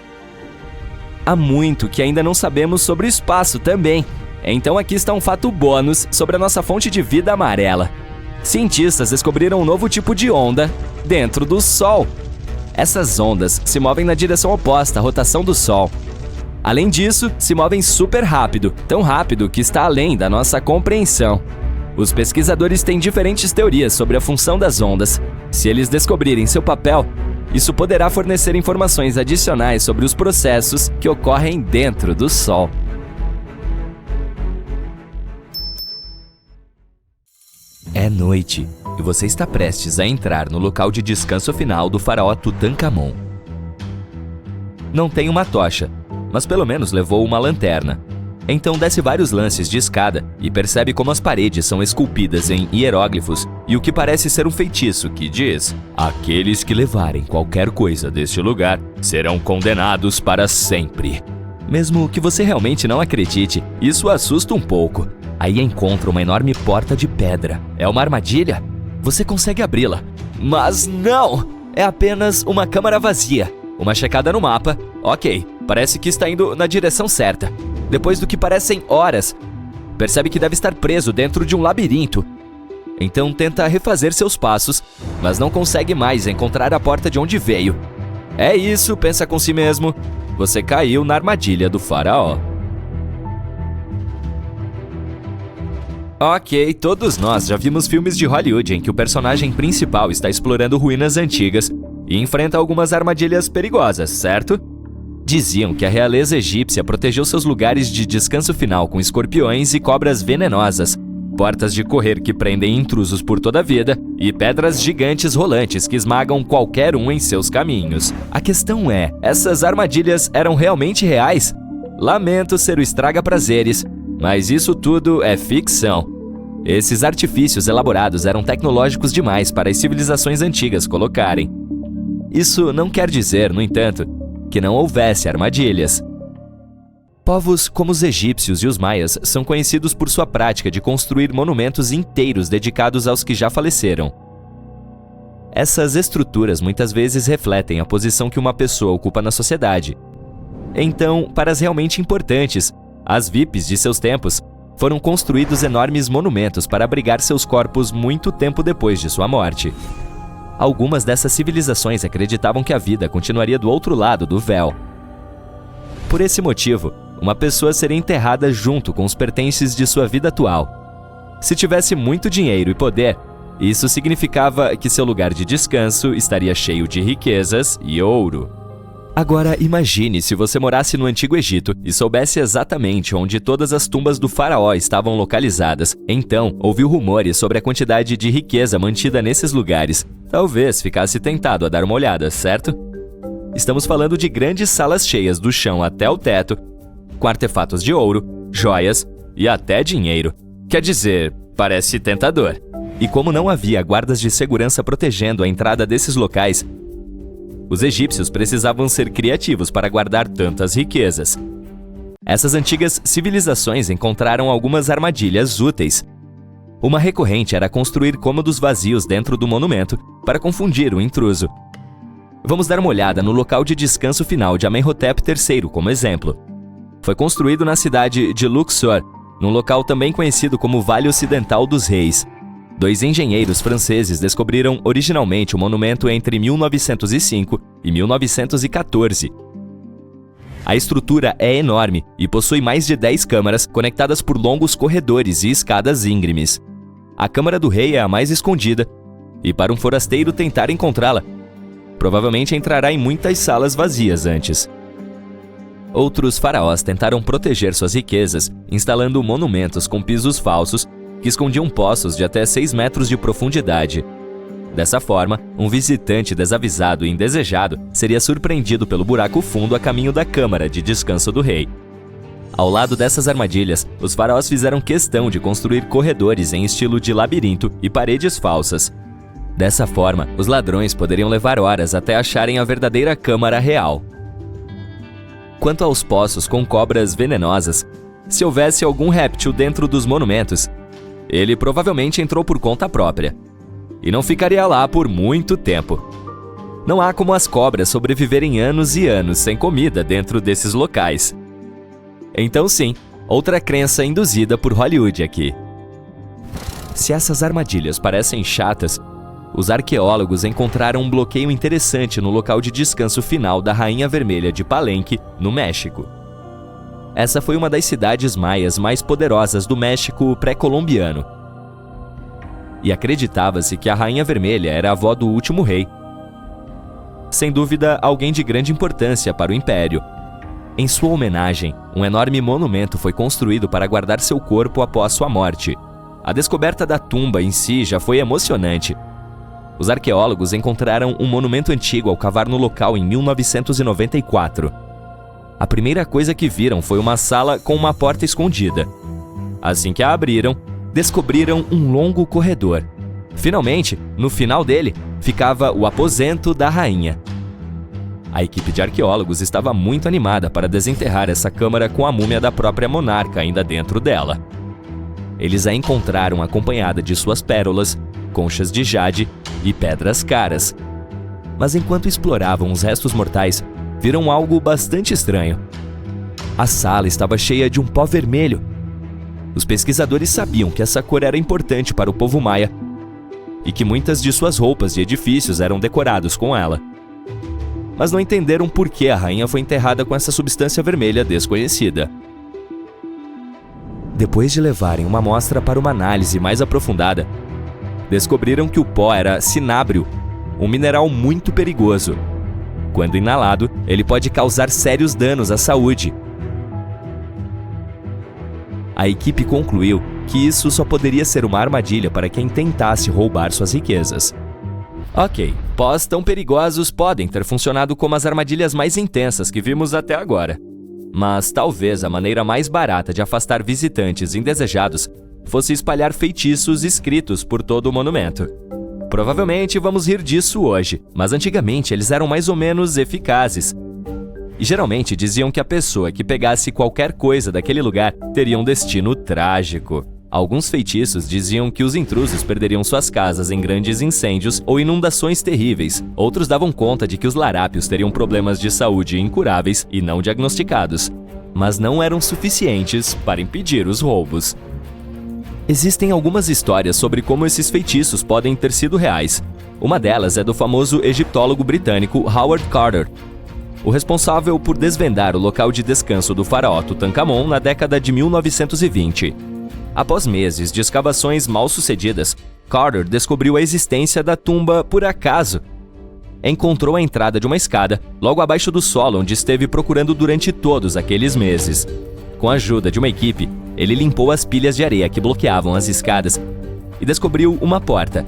Há muito que ainda não sabemos sobre o espaço também. Então aqui está um fato bônus sobre a nossa fonte de vida amarela. Cientistas descobriram um novo tipo de onda dentro do Sol. Essas ondas se movem na direção oposta à rotação do Sol. Além disso, se movem super rápido, tão rápido que está além da nossa compreensão. Os pesquisadores têm diferentes teorias sobre a função das ondas. Se eles descobrirem seu papel, isso poderá fornecer informações adicionais sobre os processos que ocorrem dentro do Sol. É noite e você está prestes a entrar no local de descanso final do faraó Tutankhamon. Não tem uma tocha, mas pelo menos levou uma lanterna. Então desce vários lances de escada e percebe como as paredes são esculpidas em hieróglifos e o que parece ser um feitiço que diz: aqueles que levarem qualquer coisa deste lugar serão condenados para sempre. Mesmo que você realmente não acredite, isso assusta um pouco. Aí encontra uma enorme porta de pedra. É uma armadilha? Você consegue abri-la. Mas não! É apenas uma câmara vazia. Uma checada no mapa. Ok, parece que está indo na direção certa. Depois do que parecem horas, percebe que deve estar preso dentro de um labirinto. Então tenta refazer seus passos, mas não consegue mais encontrar a porta de onde veio. É isso, pensa com si mesmo. Você caiu na armadilha do faraó. Ok, todos nós já vimos filmes de Hollywood em que o personagem principal está explorando ruínas antigas e enfrenta algumas armadilhas perigosas, certo? Diziam que a realeza egípcia protegeu seus lugares de descanso final com escorpiões e cobras venenosas, portas de correr que prendem intrusos por toda a vida e pedras gigantes rolantes que esmagam qualquer um em seus caminhos. A questão é, essas armadilhas eram realmente reais? Lamento ser o estraga-prazeres, mas isso tudo é ficção. Esses artifícios elaborados eram tecnológicos demais para as civilizações antigas colocarem. Isso não quer dizer, no entanto, que não houvesse armadilhas. Povos como os egípcios e os maias são conhecidos por sua prática de construir monumentos inteiros dedicados aos que já faleceram. Essas estruturas muitas vezes refletem a posição que uma pessoa ocupa na sociedade. Então, para as realmente importantes, as VIPs de seus tempos, foram construídos enormes monumentos para abrigar seus corpos muito tempo depois de sua morte. Algumas dessas civilizações acreditavam que a vida continuaria do outro lado do véu. Por esse motivo, uma pessoa seria enterrada junto com os pertences de sua vida atual. Se tivesse muito dinheiro e poder, isso significava que seu lugar de descanso estaria cheio de riquezas e ouro. Agora imagine se você morasse no Antigo Egito e soubesse exatamente onde todas as tumbas do faraó estavam localizadas. Então, ouviu rumores sobre a quantidade de riqueza mantida nesses lugares. Talvez ficasse tentado a dar uma olhada, certo? Estamos falando de grandes salas cheias do chão até o teto, com artefatos de ouro, joias e até dinheiro. Quer dizer, parece tentador. E como não havia guardas de segurança protegendo a entrada desses locais, os egípcios precisavam ser criativos para guardar tantas riquezas. Essas antigas civilizações encontraram algumas armadilhas úteis. Uma recorrente era construir cômodos vazios dentro do monumento para confundir o intruso. Vamos dar uma olhada no local de descanso final de Amenhotep III como exemplo. Foi construído na cidade de Luxor, num local também conhecido como Vale Ocidental dos Reis. 2 engenheiros franceses descobriram originalmente o monumento entre 1905 e 1914. A estrutura é enorme e possui mais de 10 câmaras conectadas por longos corredores e escadas íngremes. A Câmara do Rei é a mais escondida, e para um forasteiro tentar encontrá-la, provavelmente entrará em muitas salas vazias antes. Outros faraós tentaram proteger suas riquezas, instalando monumentos com pisos falsos que escondiam poços de até 6 metros de profundidade. Dessa forma, um visitante desavisado e indesejado seria surpreendido pelo buraco fundo a caminho da câmara de descanso do rei. Ao lado dessas armadilhas, os faraós fizeram questão de construir corredores em estilo de labirinto e paredes falsas. Dessa forma, os ladrões poderiam levar horas até acharem a verdadeira câmara real. Quanto aos poços com cobras venenosas, se houvesse algum réptil dentro dos monumentos, ele provavelmente entrou por conta própria e não ficaria lá por muito tempo. Não há como as cobras sobreviverem anos e anos sem comida dentro desses locais. Então sim, outra crença induzida por Hollywood aqui. Se essas armadilhas parecem chatas, os arqueólogos encontraram um bloqueio interessante no local de descanso final da Rainha Vermelha de Palenque, no México. Essa foi uma das cidades maias mais poderosas do México pré-colombiano. E acreditava-se que a Rainha Vermelha era a avó do último rei. Sem dúvida, alguém de grande importância para o Império. Em sua homenagem, um enorme monumento foi construído para guardar seu corpo após sua morte. A descoberta da tumba em si já foi emocionante. Os arqueólogos encontraram um monumento antigo ao cavar no local em 1994. A primeira coisa que viram foi uma sala com uma porta escondida. Assim que a abriram, descobriram um longo corredor. Finalmente, no final dele, ficava o aposento da rainha. A equipe de arqueólogos estava muito animada para desenterrar essa câmara com a múmia da própria monarca ainda dentro dela. Eles a encontraram acompanhada de suas pérolas, conchas de jade e pedras caras. Mas enquanto exploravam os restos mortais, viram algo bastante estranho. A sala estava cheia de um pó vermelho. Os pesquisadores sabiam que essa cor era importante para o povo maia e que muitas de suas roupas e edifícios eram decorados com ela. Mas não entenderam por que a rainha foi enterrada com essa substância vermelha desconhecida. Depois de levarem uma amostra para uma análise mais aprofundada, descobriram que o pó era cinábrio, um mineral muito perigoso. Quando inalado, ele pode causar sérios danos à saúde. A equipe concluiu que isso só poderia ser uma armadilha para quem tentasse roubar suas riquezas. Ok, pós tão perigosos podem ter funcionado como as armadilhas mais intensas que vimos até agora. Mas talvez a maneira mais barata de afastar visitantes indesejados fosse espalhar feitiços escritos por todo o monumento. Provavelmente vamos rir disso hoje, mas antigamente eles eram mais ou menos eficazes. E geralmente diziam que a pessoa que pegasse qualquer coisa daquele lugar teria um destino trágico. Alguns feitiços diziam que os intrusos perderiam suas casas em grandes incêndios ou inundações terríveis. Outros davam conta de que os larápios teriam problemas de saúde incuráveis e não diagnosticados, mas não eram suficientes para impedir os roubos. Existem algumas histórias sobre como esses feitiços podem ter sido reais. Uma delas é do famoso egiptólogo britânico Howard Carter, o responsável por desvendar o local de descanso do faraó Tutankhamon na década de 1920. Após meses de escavações mal sucedidas, Carter descobriu a existência da tumba por acaso. Encontrou a entrada de uma escada logo abaixo do solo onde esteve procurando durante todos aqueles meses. Com a ajuda de uma equipe, ele limpou as pilhas de areia que bloqueavam as escadas e descobriu uma porta.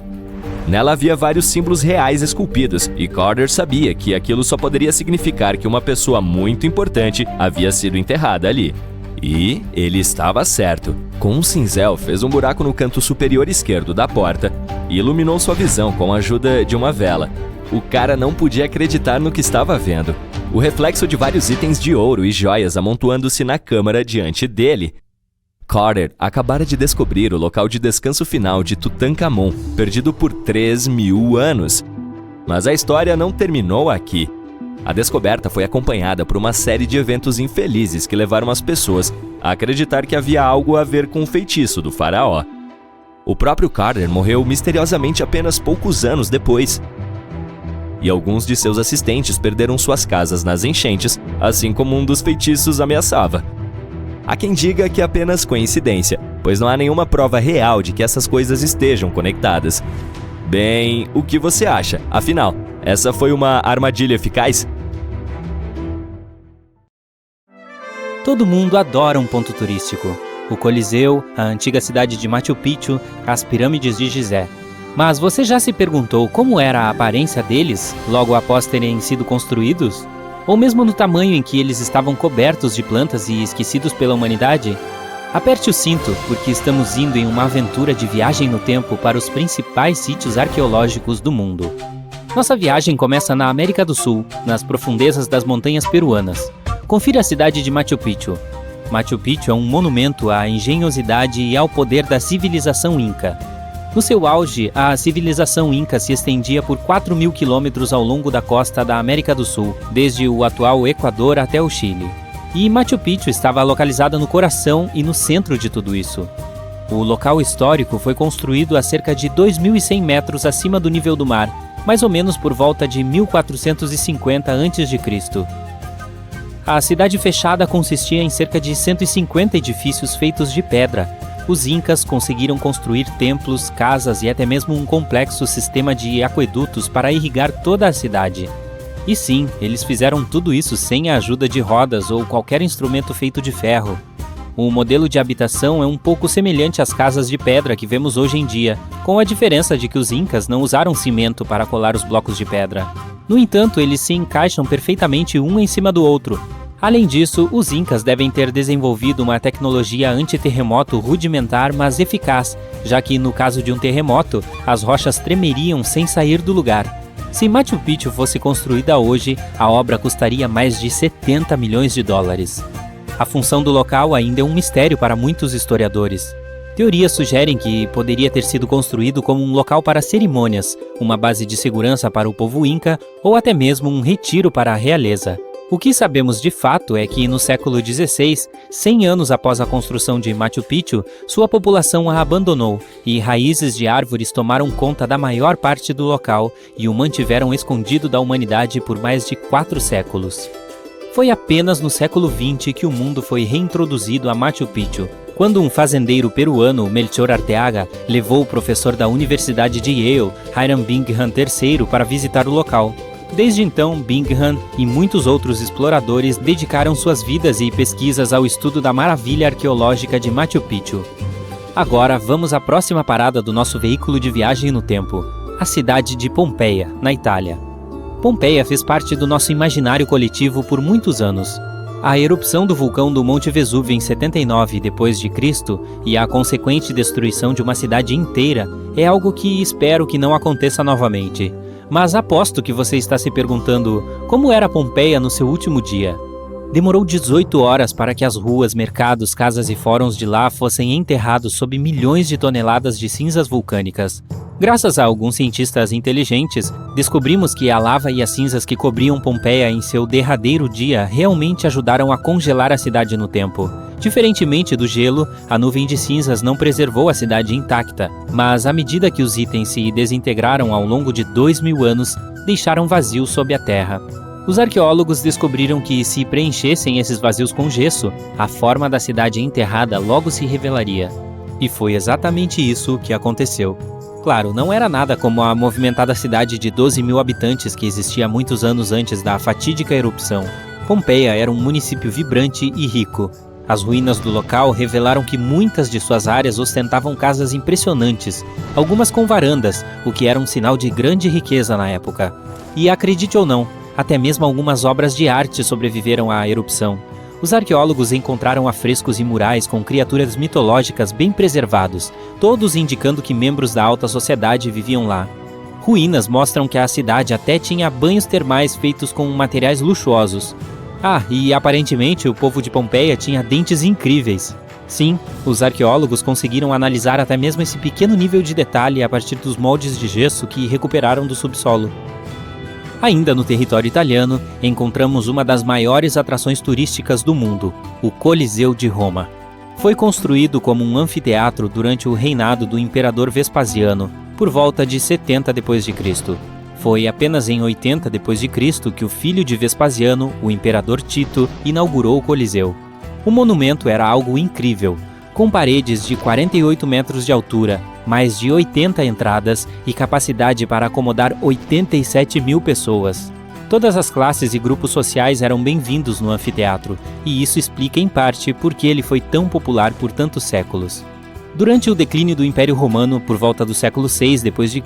Nela havia vários símbolos reais esculpidos e Carter sabia que aquilo só poderia significar que uma pessoa muito importante havia sido enterrada ali. E ele estava certo. Com um cinzel, fez um buraco no canto superior esquerdo da porta e iluminou sua visão com a ajuda de uma vela. O cara não podia acreditar no que estava vendo. O reflexo de vários itens de ouro e joias amontoando-se na câmara diante dele. Carter acabara de descobrir o local de descanso final de Tutankhamon, perdido por 3.000 anos. Mas a história não terminou aqui. A descoberta foi acompanhada por uma série de eventos infelizes que levaram as pessoas a acreditar que havia algo a ver com o feitiço do faraó. O próprio Carter morreu misteriosamente apenas poucos anos depois. E alguns de seus assistentes perderam suas casas nas enchentes, assim como um dos feitiços ameaçava. Há quem diga que é apenas coincidência, pois não há nenhuma prova real de que essas coisas estejam conectadas. Bem, o que você acha? Afinal, essa foi uma armadilha eficaz? Todo mundo adora um ponto turístico. O Coliseu, a antiga cidade de Machu Picchu, as pirâmides de Gizé. Mas você já se perguntou como era a aparência deles logo após terem sido construídos? Ou mesmo no tamanho em que eles estavam cobertos de plantas e esquecidos pela humanidade? Aperte o cinto, porque estamos indo em uma aventura de viagem no tempo para os principais sítios arqueológicos do mundo. Nossa viagem começa na América do Sul, nas profundezas das montanhas peruanas. Confira a cidade de Machu Picchu. Machu Picchu é um monumento à engenhosidade e ao poder da civilização Inca. No seu auge, a civilização Inca se estendia por 4.000 quilômetros ao longo da costa da América do Sul, desde o atual Equador até o Chile. E Machu Picchu estava localizada no coração e no centro de tudo isso. O local histórico foi construído a cerca de 2.100 metros acima do nível do mar, mais ou menos por volta de 1450 a.C. A cidade fechada consistia em cerca de 150 edifícios feitos de pedra. Os incas conseguiram construir templos, casas e até mesmo um complexo sistema de aquedutos para irrigar toda a cidade. E sim, eles fizeram tudo isso sem a ajuda de rodas ou qualquer instrumento feito de ferro. O modelo de habitação é um pouco semelhante às casas de pedra que vemos hoje em dia, com a diferença de que os incas não usaram cimento para colar os blocos de pedra. No entanto, eles se encaixam perfeitamente um em cima do outro. Além disso, os incas devem ter desenvolvido uma tecnologia anti-terremoto rudimentar, mas eficaz, já que, no caso de um terremoto, as rochas tremeriam sem sair do lugar. Se Machu Picchu fosse construída hoje, a obra custaria mais de 70 milhões de dólares. A função do local ainda é um mistério para muitos historiadores. Teorias sugerem que poderia ter sido construído como um local para cerimônias, uma base de segurança para o povo inca ou até mesmo um retiro para a realeza. O que sabemos de fato é que no século XVI, 100 anos após a construção de Machu Picchu, sua população a abandonou e raízes de árvores tomaram conta da maior parte do local e o mantiveram escondido da humanidade por mais de 4 séculos. Foi apenas no século XX que o mundo foi reintroduzido a Machu Picchu, quando um fazendeiro peruano, Melchor Arteaga, levou o professor da Universidade de Yale, Hiram Bingham III, para visitar o local. Desde então, Bingham e muitos outros exploradores dedicaram suas vidas e pesquisas ao estudo da maravilha arqueológica de Machu Picchu. Agora, vamos à próxima parada do nosso veículo de viagem no tempo, a cidade de Pompeia, na Itália. Pompeia fez parte do nosso imaginário coletivo por muitos anos. A erupção do vulcão do Monte Vesúvio em 79 d.C. e a consequente destruição de uma cidade inteira é algo que espero que não aconteça novamente. Mas aposto que você está se perguntando como era Pompeia no seu último dia. Demorou 18 horas para que as ruas, mercados, casas e fóruns de lá fossem enterrados sob milhões de toneladas de cinzas vulcânicas. Graças a alguns cientistas inteligentes, descobrimos que a lava e as cinzas que cobriam Pompeia em seu derradeiro dia realmente ajudaram a congelar a cidade no tempo. Diferentemente do gelo, a nuvem de cinzas não preservou a cidade intacta, mas à medida que os itens se desintegraram ao longo de 2.000 anos, deixaram vazios sob a terra. Os arqueólogos descobriram que, se preenchessem esses vazios com gesso, a forma da cidade enterrada logo se revelaria. E foi exatamente isso que aconteceu. Claro, não era nada como a movimentada cidade de 12.000 habitantes que existia muitos anos antes da fatídica erupção. Pompeia era um município vibrante e rico. As ruínas do local revelaram que muitas de suas áreas ostentavam casas impressionantes, algumas com varandas, o que era um sinal de grande riqueza na época. E acredite ou não, até mesmo algumas obras de arte sobreviveram à erupção. Os arqueólogos encontraram afrescos e murais com criaturas mitológicas bem preservados, todos indicando que membros da alta sociedade viviam lá. Ruínas mostram que a cidade até tinha banhos termais feitos com materiais luxuosos. E aparentemente o povo de Pompeia tinha dentes incríveis. Sim, os arqueólogos conseguiram analisar até mesmo esse pequeno nível de detalhe a partir dos moldes de gesso que recuperaram do subsolo. Ainda no território italiano, encontramos uma das maiores atrações turísticas do mundo, o Coliseu de Roma. Foi construído como um anfiteatro durante o reinado do imperador Vespasiano, por volta de 70 d.C. Foi apenas em 80 d.C. que o filho de Vespasiano, o imperador Tito, inaugurou o Coliseu. O monumento era algo incrível, com paredes de 48 metros de altura, mais de 80 entradas e capacidade para acomodar 87 mil pessoas. Todas as classes e grupos sociais eram bem-vindos no anfiteatro, e isso explica em parte por que ele foi tão popular por tantos séculos. Durante o declínio do Império Romano, por volta do século VI d.C.,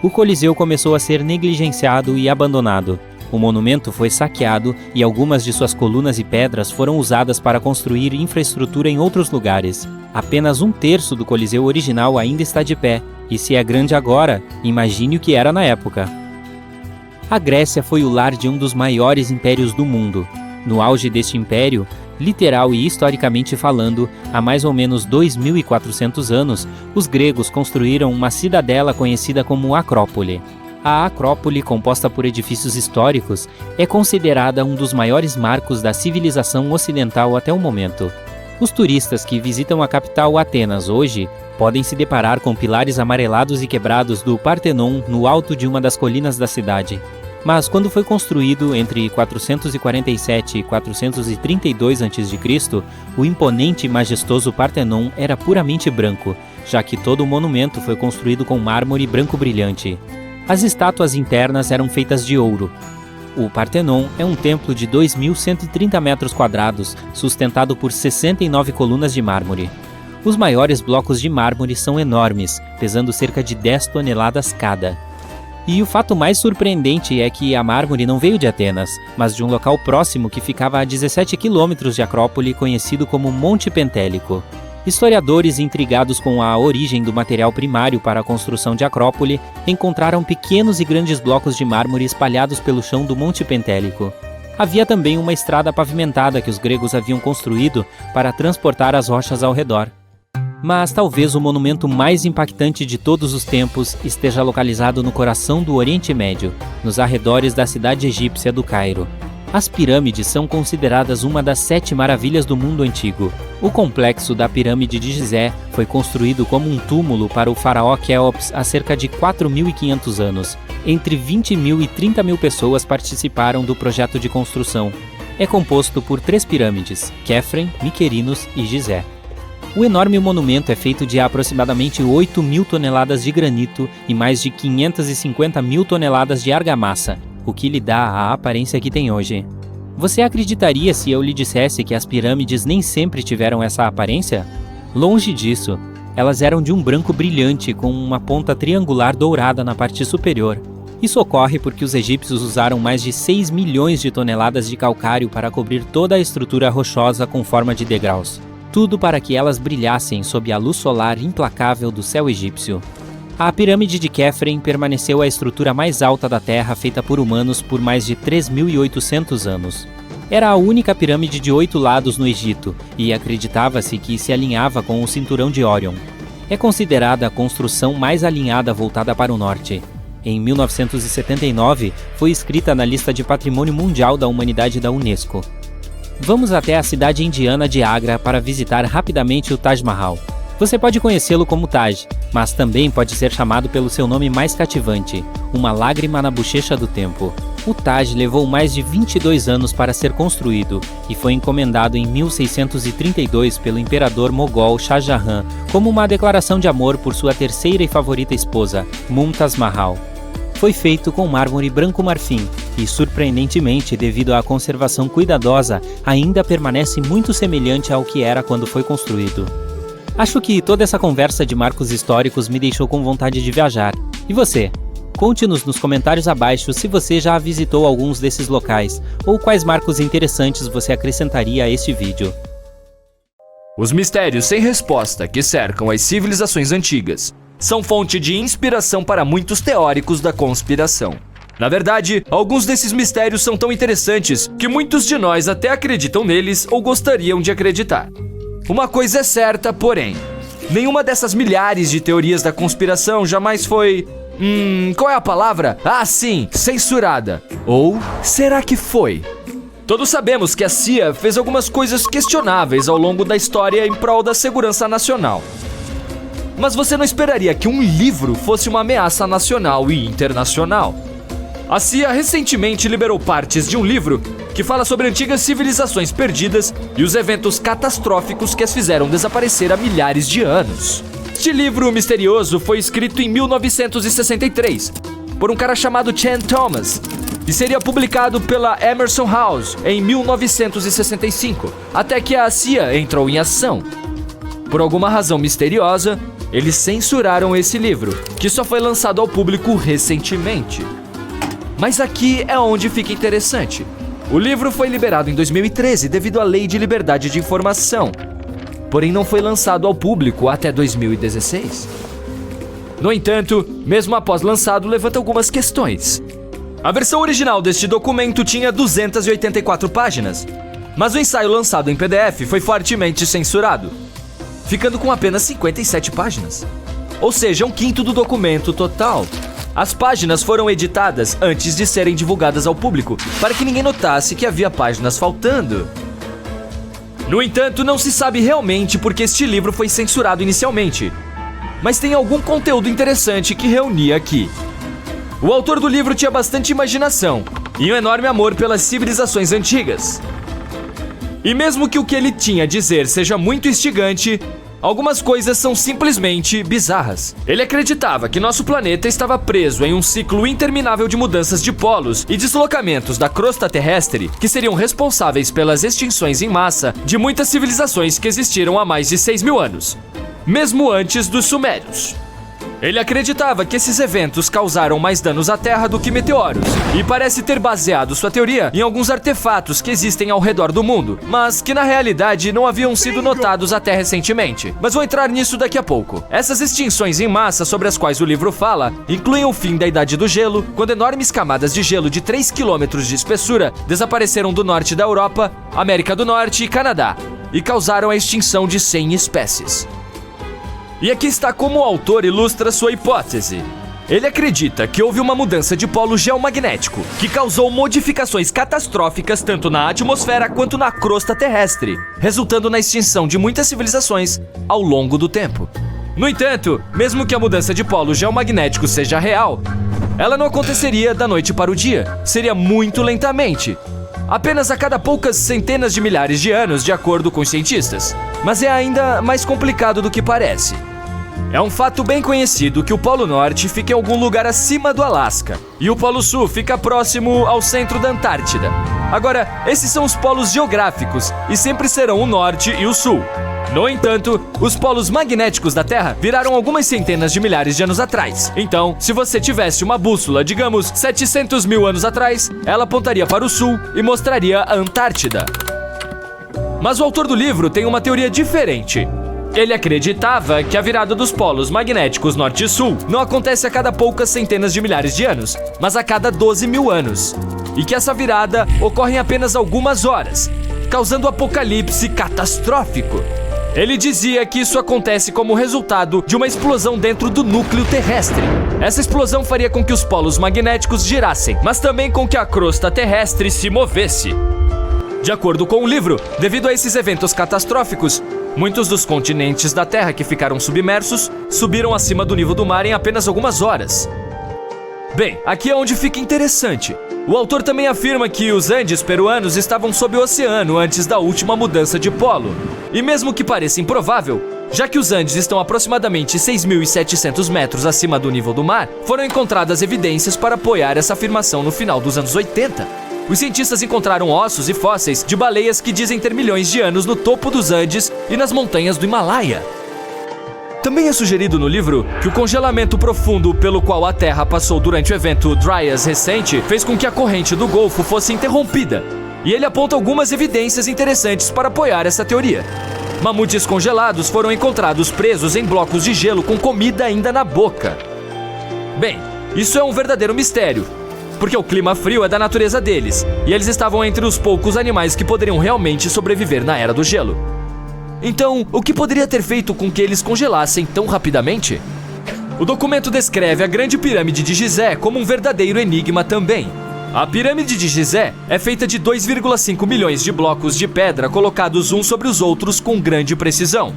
o Coliseu começou a ser negligenciado e abandonado. O monumento foi saqueado e algumas de suas colunas e pedras foram usadas para construir infraestrutura em outros lugares. Apenas 1/3 do Coliseu original ainda está de pé, e se é grande agora, imagine o que era na época. A Grécia foi o lar de um dos maiores impérios do mundo. No auge deste império, literal e historicamente falando, há mais ou menos 2.400 anos, os gregos construíram uma cidadela conhecida como Acrópole. A Acrópole, composta por edifícios históricos, é considerada um dos maiores marcos da civilização ocidental até o momento. Os turistas que visitam a capital Atenas hoje podem se deparar com pilares amarelados e quebrados do Partenon no alto de uma das colinas da cidade. Mas quando foi construído entre 447 e 432 a.C., o imponente e majestoso Partenon era puramente branco, já que todo o monumento foi construído com mármore branco brilhante. As estátuas internas eram feitas de ouro. O Partenon é um templo de 2.130 metros quadrados, sustentado por 69 colunas de mármore. Os maiores blocos de mármore são enormes, pesando cerca de 10 toneladas cada. E o fato mais surpreendente é que a mármore não veio de Atenas, mas de um local próximo que ficava a 17 quilômetros de Acrópole, conhecido como Monte Pentélico. Historiadores intrigados com a origem do material primário para a construção de Acrópole encontraram pequenos e grandes blocos de mármore espalhados pelo chão do Monte Pentélico. Havia também uma estrada pavimentada que os gregos haviam construído para transportar as rochas ao redor. Mas talvez o monumento mais impactante de todos os tempos esteja localizado no coração do Oriente Médio, nos arredores da cidade egípcia do Cairo. As pirâmides são consideradas uma das 7 maravilhas do mundo antigo. O complexo da pirâmide de Gizé foi construído como um túmulo para o faraó Quéops há cerca de 4.500 anos. Entre 20.000 e 30.000 pessoas participaram do projeto de construção. É composto por 3 pirâmides, Quéfren, Miquerinos e Gizé. O enorme monumento é feito de aproximadamente 8.000 toneladas de granito e mais de 550.000 toneladas de argamassa, o que lhe dá a aparência que tem hoje. Você acreditaria se eu lhe dissesse que as pirâmides nem sempre tiveram essa aparência? Longe disso. Elas eram de um branco brilhante com uma ponta triangular dourada na parte superior. Isso ocorre porque os egípcios usaram mais de 6 milhões de toneladas de calcário para cobrir toda a estrutura rochosa com forma de degraus. Tudo para que elas brilhassem sob a luz solar implacável do céu egípcio. A pirâmide de Quéfren permaneceu a estrutura mais alta da Terra feita por humanos por mais de 3.800 anos. Era a única pirâmide de 8 lados no Egito e acreditava-se que se alinhava com o cinturão de Órion. É considerada a construção mais alinhada voltada para o norte. Em 1979, foi inscrita na lista de Patrimônio Mundial da Humanidade da Unesco. Vamos até a cidade indiana de Agra para visitar rapidamente o Taj Mahal. Você pode conhecê-lo como Taj, mas também pode ser chamado pelo seu nome mais cativante, uma lágrima na bochecha do tempo. O Taj levou mais de 22 anos para ser construído e foi encomendado em 1632 pelo imperador mogol Shah Jahan como uma declaração de amor por sua terceira e favorita esposa, Mumtaz Mahal. Foi feito com mármore branco marfim e, surpreendentemente, devido à conservação cuidadosa, ainda permanece muito semelhante ao que era quando foi construído. Acho que toda essa conversa de marcos históricos me deixou com vontade de viajar. E você? Conte-nos nos comentários abaixo se você já visitou alguns desses locais ou quais marcos interessantes você acrescentaria a este vídeo. Os mistérios sem resposta que cercam as civilizações antigas são fonte de inspiração para muitos teóricos da conspiração. Na verdade, alguns desses mistérios são tão interessantes que muitos de nós até acreditam neles ou gostariam de acreditar. Uma coisa é certa, porém, nenhuma dessas milhares de teorias da conspiração jamais foi... qual é a palavra? Ah, sim, censurada. Ou será que foi? Todos sabemos que a CIA fez algumas coisas questionáveis ao longo da história em prol da segurança nacional. Mas você não esperaria que um livro fosse uma ameaça nacional e internacional. A CIA recentemente liberou partes de um livro que fala sobre antigas civilizações perdidas e os eventos catastróficos que as fizeram desaparecer há milhares de anos. Este livro misterioso foi escrito em 1963 por um cara chamado Chan Thomas e seria publicado pela Emerson House em 1965, até que a CIA entrou em ação. Por alguma razão misteriosa, eles censuraram esse livro, que só foi lançado ao público recentemente. Mas aqui é onde fica interessante. O livro foi liberado em 2013 devido à Lei de Liberdade de Informação, porém não foi lançado ao público até 2016. No entanto, mesmo após lançado, levanta algumas questões. A versão original deste documento tinha 284 páginas, mas o ensaio lançado em PDF foi fortemente censurado, ficando com apenas 57 páginas. Ou seja, 1/5 do documento total. As páginas foram editadas antes de serem divulgadas ao público, para que ninguém notasse que havia páginas faltando. No entanto, não se sabe realmente por que este livro foi censurado inicialmente, mas tem algum conteúdo interessante que reuni aqui. O autor do livro tinha bastante imaginação e um enorme amor pelas civilizações antigas. E mesmo que o que ele tinha a dizer seja muito instigante, algumas coisas são simplesmente bizarras. Ele acreditava que nosso planeta estava preso em um ciclo interminável de mudanças de polos e deslocamentos da crosta terrestre que seriam responsáveis pelas extinções em massa de muitas civilizações que existiram há mais de 6.000 anos, mesmo antes dos sumérios. Ele acreditava que esses eventos causaram mais danos à Terra do que meteoros, e parece ter baseado sua teoria em alguns artefatos que existem ao redor do mundo, mas que na realidade não haviam sido notados até recentemente. Mas vou entrar nisso daqui a pouco. Essas extinções em massa sobre as quais o livro fala incluem o fim da Idade do Gelo, quando enormes camadas de gelo de 3 km de espessura desapareceram do norte da Europa, América do Norte e Canadá, e causaram a extinção de 100 espécies. E aqui está como o autor ilustra sua hipótese. Ele acredita que houve uma mudança de polo geomagnético, que causou modificações catastróficas tanto na atmosfera quanto na crosta terrestre, resultando na extinção de muitas civilizações ao longo do tempo. No entanto, mesmo que a mudança de polo geomagnético seja real, ela não aconteceria da noite para o dia, seria muito lentamente, apenas a cada poucas centenas de milhares de anos, de acordo com os cientistas. Mas é ainda mais complicado do que parece. É um fato bem conhecido que o Polo Norte fica em algum lugar acima do Alasca, e o Polo Sul fica próximo ao centro da Antártida. Agora, esses são os polos geográficos, e sempre serão o Norte e o Sul. No entanto, os polos magnéticos da Terra viraram algumas centenas de milhares de anos atrás. Então, se você tivesse uma bússola, digamos, 700.000 anos atrás, ela apontaria para o Sul e mostraria a Antártida. Mas o autor do livro tem uma teoria diferente. Ele acreditava que a virada dos polos magnéticos norte e sul não acontece a cada poucas centenas de milhares de anos, mas a cada 12.000 anos. E que essa virada ocorre em apenas algumas horas, causando um apocalipse catastrófico. Ele dizia que isso acontece como resultado de uma explosão dentro do núcleo terrestre. Essa explosão faria com que os polos magnéticos girassem, mas também com que a crosta terrestre se movesse. De acordo com o livro, devido a esses eventos catastróficos, muitos dos continentes da Terra que ficaram submersos subiram acima do nível do mar em apenas algumas horas. Bem, aqui é onde fica interessante. O autor também afirma que os Andes peruanos estavam sob o oceano antes da última mudança de polo. E mesmo que pareça improvável, já que os Andes estão aproximadamente 6.700 metros acima do nível do mar, foram encontradas evidências para apoiar essa afirmação no final dos anos 80. Os cientistas encontraram ossos e fósseis de baleias que dizem ter milhões de anos no topo dos Andes e nas montanhas do Himalaia. Também é sugerido no livro que o congelamento profundo pelo qual a Terra passou durante o evento Dryas recente fez com que a corrente do Golfo fosse interrompida, e ele aponta algumas evidências interessantes para apoiar essa teoria. Mamutes congelados foram encontrados presos em blocos de gelo com comida ainda na boca. Bem, isso é um verdadeiro mistério, porque o clima frio é da natureza deles, e eles estavam entre os poucos animais que poderiam realmente sobreviver na Era do Gelo. Então, o que poderia ter feito com que eles congelassem tão rapidamente? O documento descreve a Grande Pirâmide de Gizé como um verdadeiro enigma também. A pirâmide de Gizé é feita de 2,5 milhões de blocos de pedra colocados uns sobre os outros com grande precisão.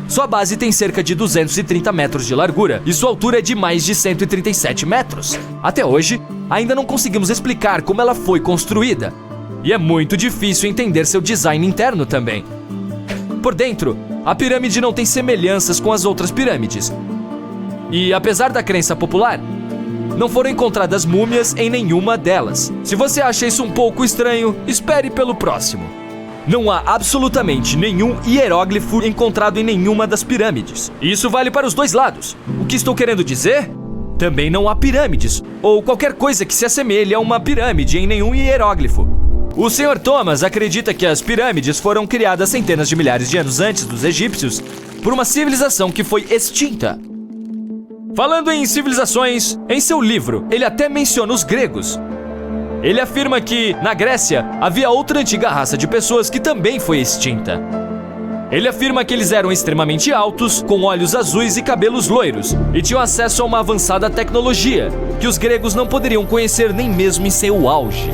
Sua base tem cerca de 230 metros de largura e sua altura é de mais de 137 metros. Até hoje, ainda não conseguimos explicar como ela foi construída. E é muito difícil entender seu design interno também. Por dentro, a pirâmide não tem semelhanças com as outras pirâmides. E apesar da crença popular, não foram encontradas múmias em nenhuma delas. Se você acha isso um pouco estranho, espere pelo próximo. Não há absolutamente nenhum hieróglifo encontrado em nenhuma das pirâmides. E isso vale para os dois lados. O que estou querendo dizer? Também não há pirâmides, ou qualquer coisa que se assemelhe a uma pirâmide em nenhum hieróglifo. O Sr. Thomas acredita que as pirâmides foram criadas centenas de milhares de anos antes dos egípcios por uma civilização que foi extinta. Falando em civilizações, em seu livro, ele até menciona os gregos. Ele afirma que, na Grécia, havia outra antiga raça de pessoas que também foi extinta. Ele afirma que eles eram extremamente altos, com olhos azuis e cabelos loiros, e tinham acesso a uma avançada tecnologia, que os gregos não poderiam conhecer nem mesmo em seu auge.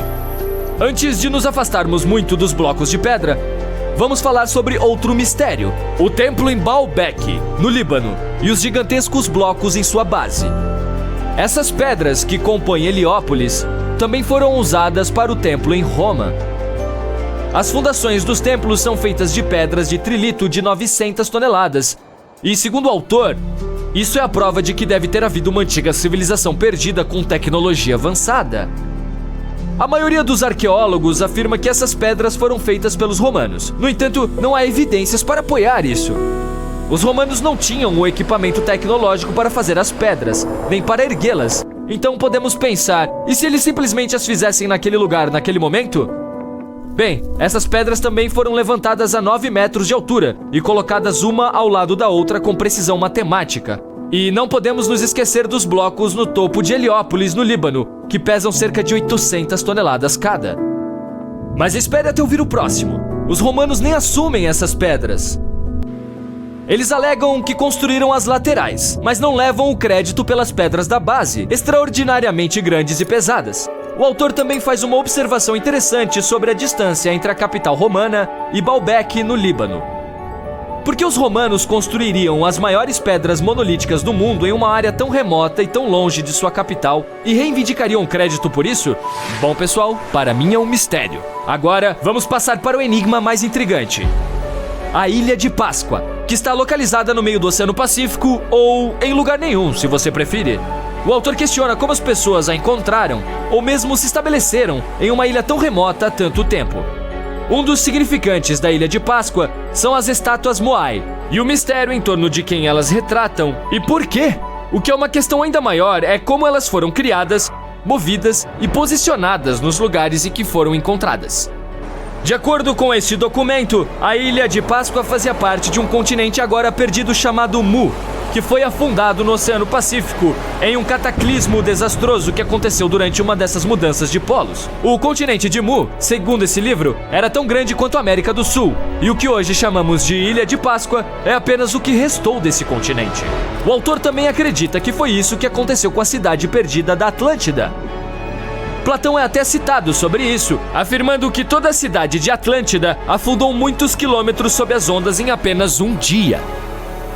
Antes de nos afastarmos muito dos blocos de pedra, vamos falar sobre outro mistério: o templo em Baalbek, no Líbano, e os gigantescos blocos em sua base. Essas pedras que compõem Heliópolis também foram usadas para o templo em Roma. As fundações dos templos são feitas de pedras de trilito de 900 toneladas. E, segundo o autor, isso é a prova de que deve ter havido uma antiga civilização perdida com tecnologia avançada. A maioria dos arqueólogos afirma que essas pedras foram feitas pelos romanos. No entanto, não há evidências para apoiar isso. Os romanos não tinham o equipamento tecnológico para fazer as pedras, nem para erguê-las. Então podemos pensar, e se eles simplesmente as fizessem naquele lugar, naquele momento? Bem, essas pedras também foram levantadas a 9 metros de altura e colocadas uma ao lado da outra com precisão matemática. E não podemos nos esquecer dos blocos no topo de Heliópolis, no Líbano, que pesam cerca de 800 toneladas cada. Mas espere até ouvir o próximo. Os romanos nem assumem essas pedras. Eles alegam que construíram as laterais, mas não levam o crédito pelas pedras da base, extraordinariamente grandes e pesadas. O autor também faz uma observação interessante sobre a distância entre a capital romana e Baalbek, no Líbano. Por que os romanos construiriam as maiores pedras monolíticas do mundo em uma área tão remota e tão longe de sua capital e reivindicariam crédito por isso? Bom, pessoal, para mim é um mistério. Agora, vamos passar para o enigma mais intrigante: a Ilha de Páscoa, que está localizada no meio do Oceano Pacífico ou em lugar nenhum, se você preferir. O autor questiona como as pessoas a encontraram ou mesmo se estabeleceram em uma ilha tão remota há tanto tempo. Um dos significantes da Ilha de Páscoa são as estátuas Moai e o mistério em torno de quem elas retratam e por quê. O que é uma questão ainda maior é como elas foram criadas, movidas e posicionadas nos lugares em que foram encontradas. De acordo com este documento, a Ilha de Páscoa fazia parte de um continente agora perdido chamado Mu, que foi afundado no Oceano Pacífico em um cataclismo desastroso que aconteceu durante uma dessas mudanças de polos. O continente de Mu, segundo esse livro, era tão grande quanto a América do Sul, e o que hoje chamamos de Ilha de Páscoa é apenas o que restou desse continente. O autor também acredita que foi isso que aconteceu com a cidade perdida da Atlântida. Platão é até citado sobre isso, afirmando que toda a cidade de Atlântida afundou muitos quilômetros sob as ondas em apenas um dia.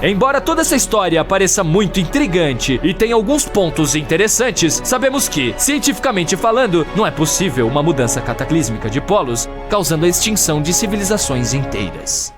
Embora toda essa história pareça muito intrigante e tenha alguns pontos interessantes, sabemos que, cientificamente falando, não é possível uma mudança cataclísmica de polos causando a extinção de civilizações inteiras.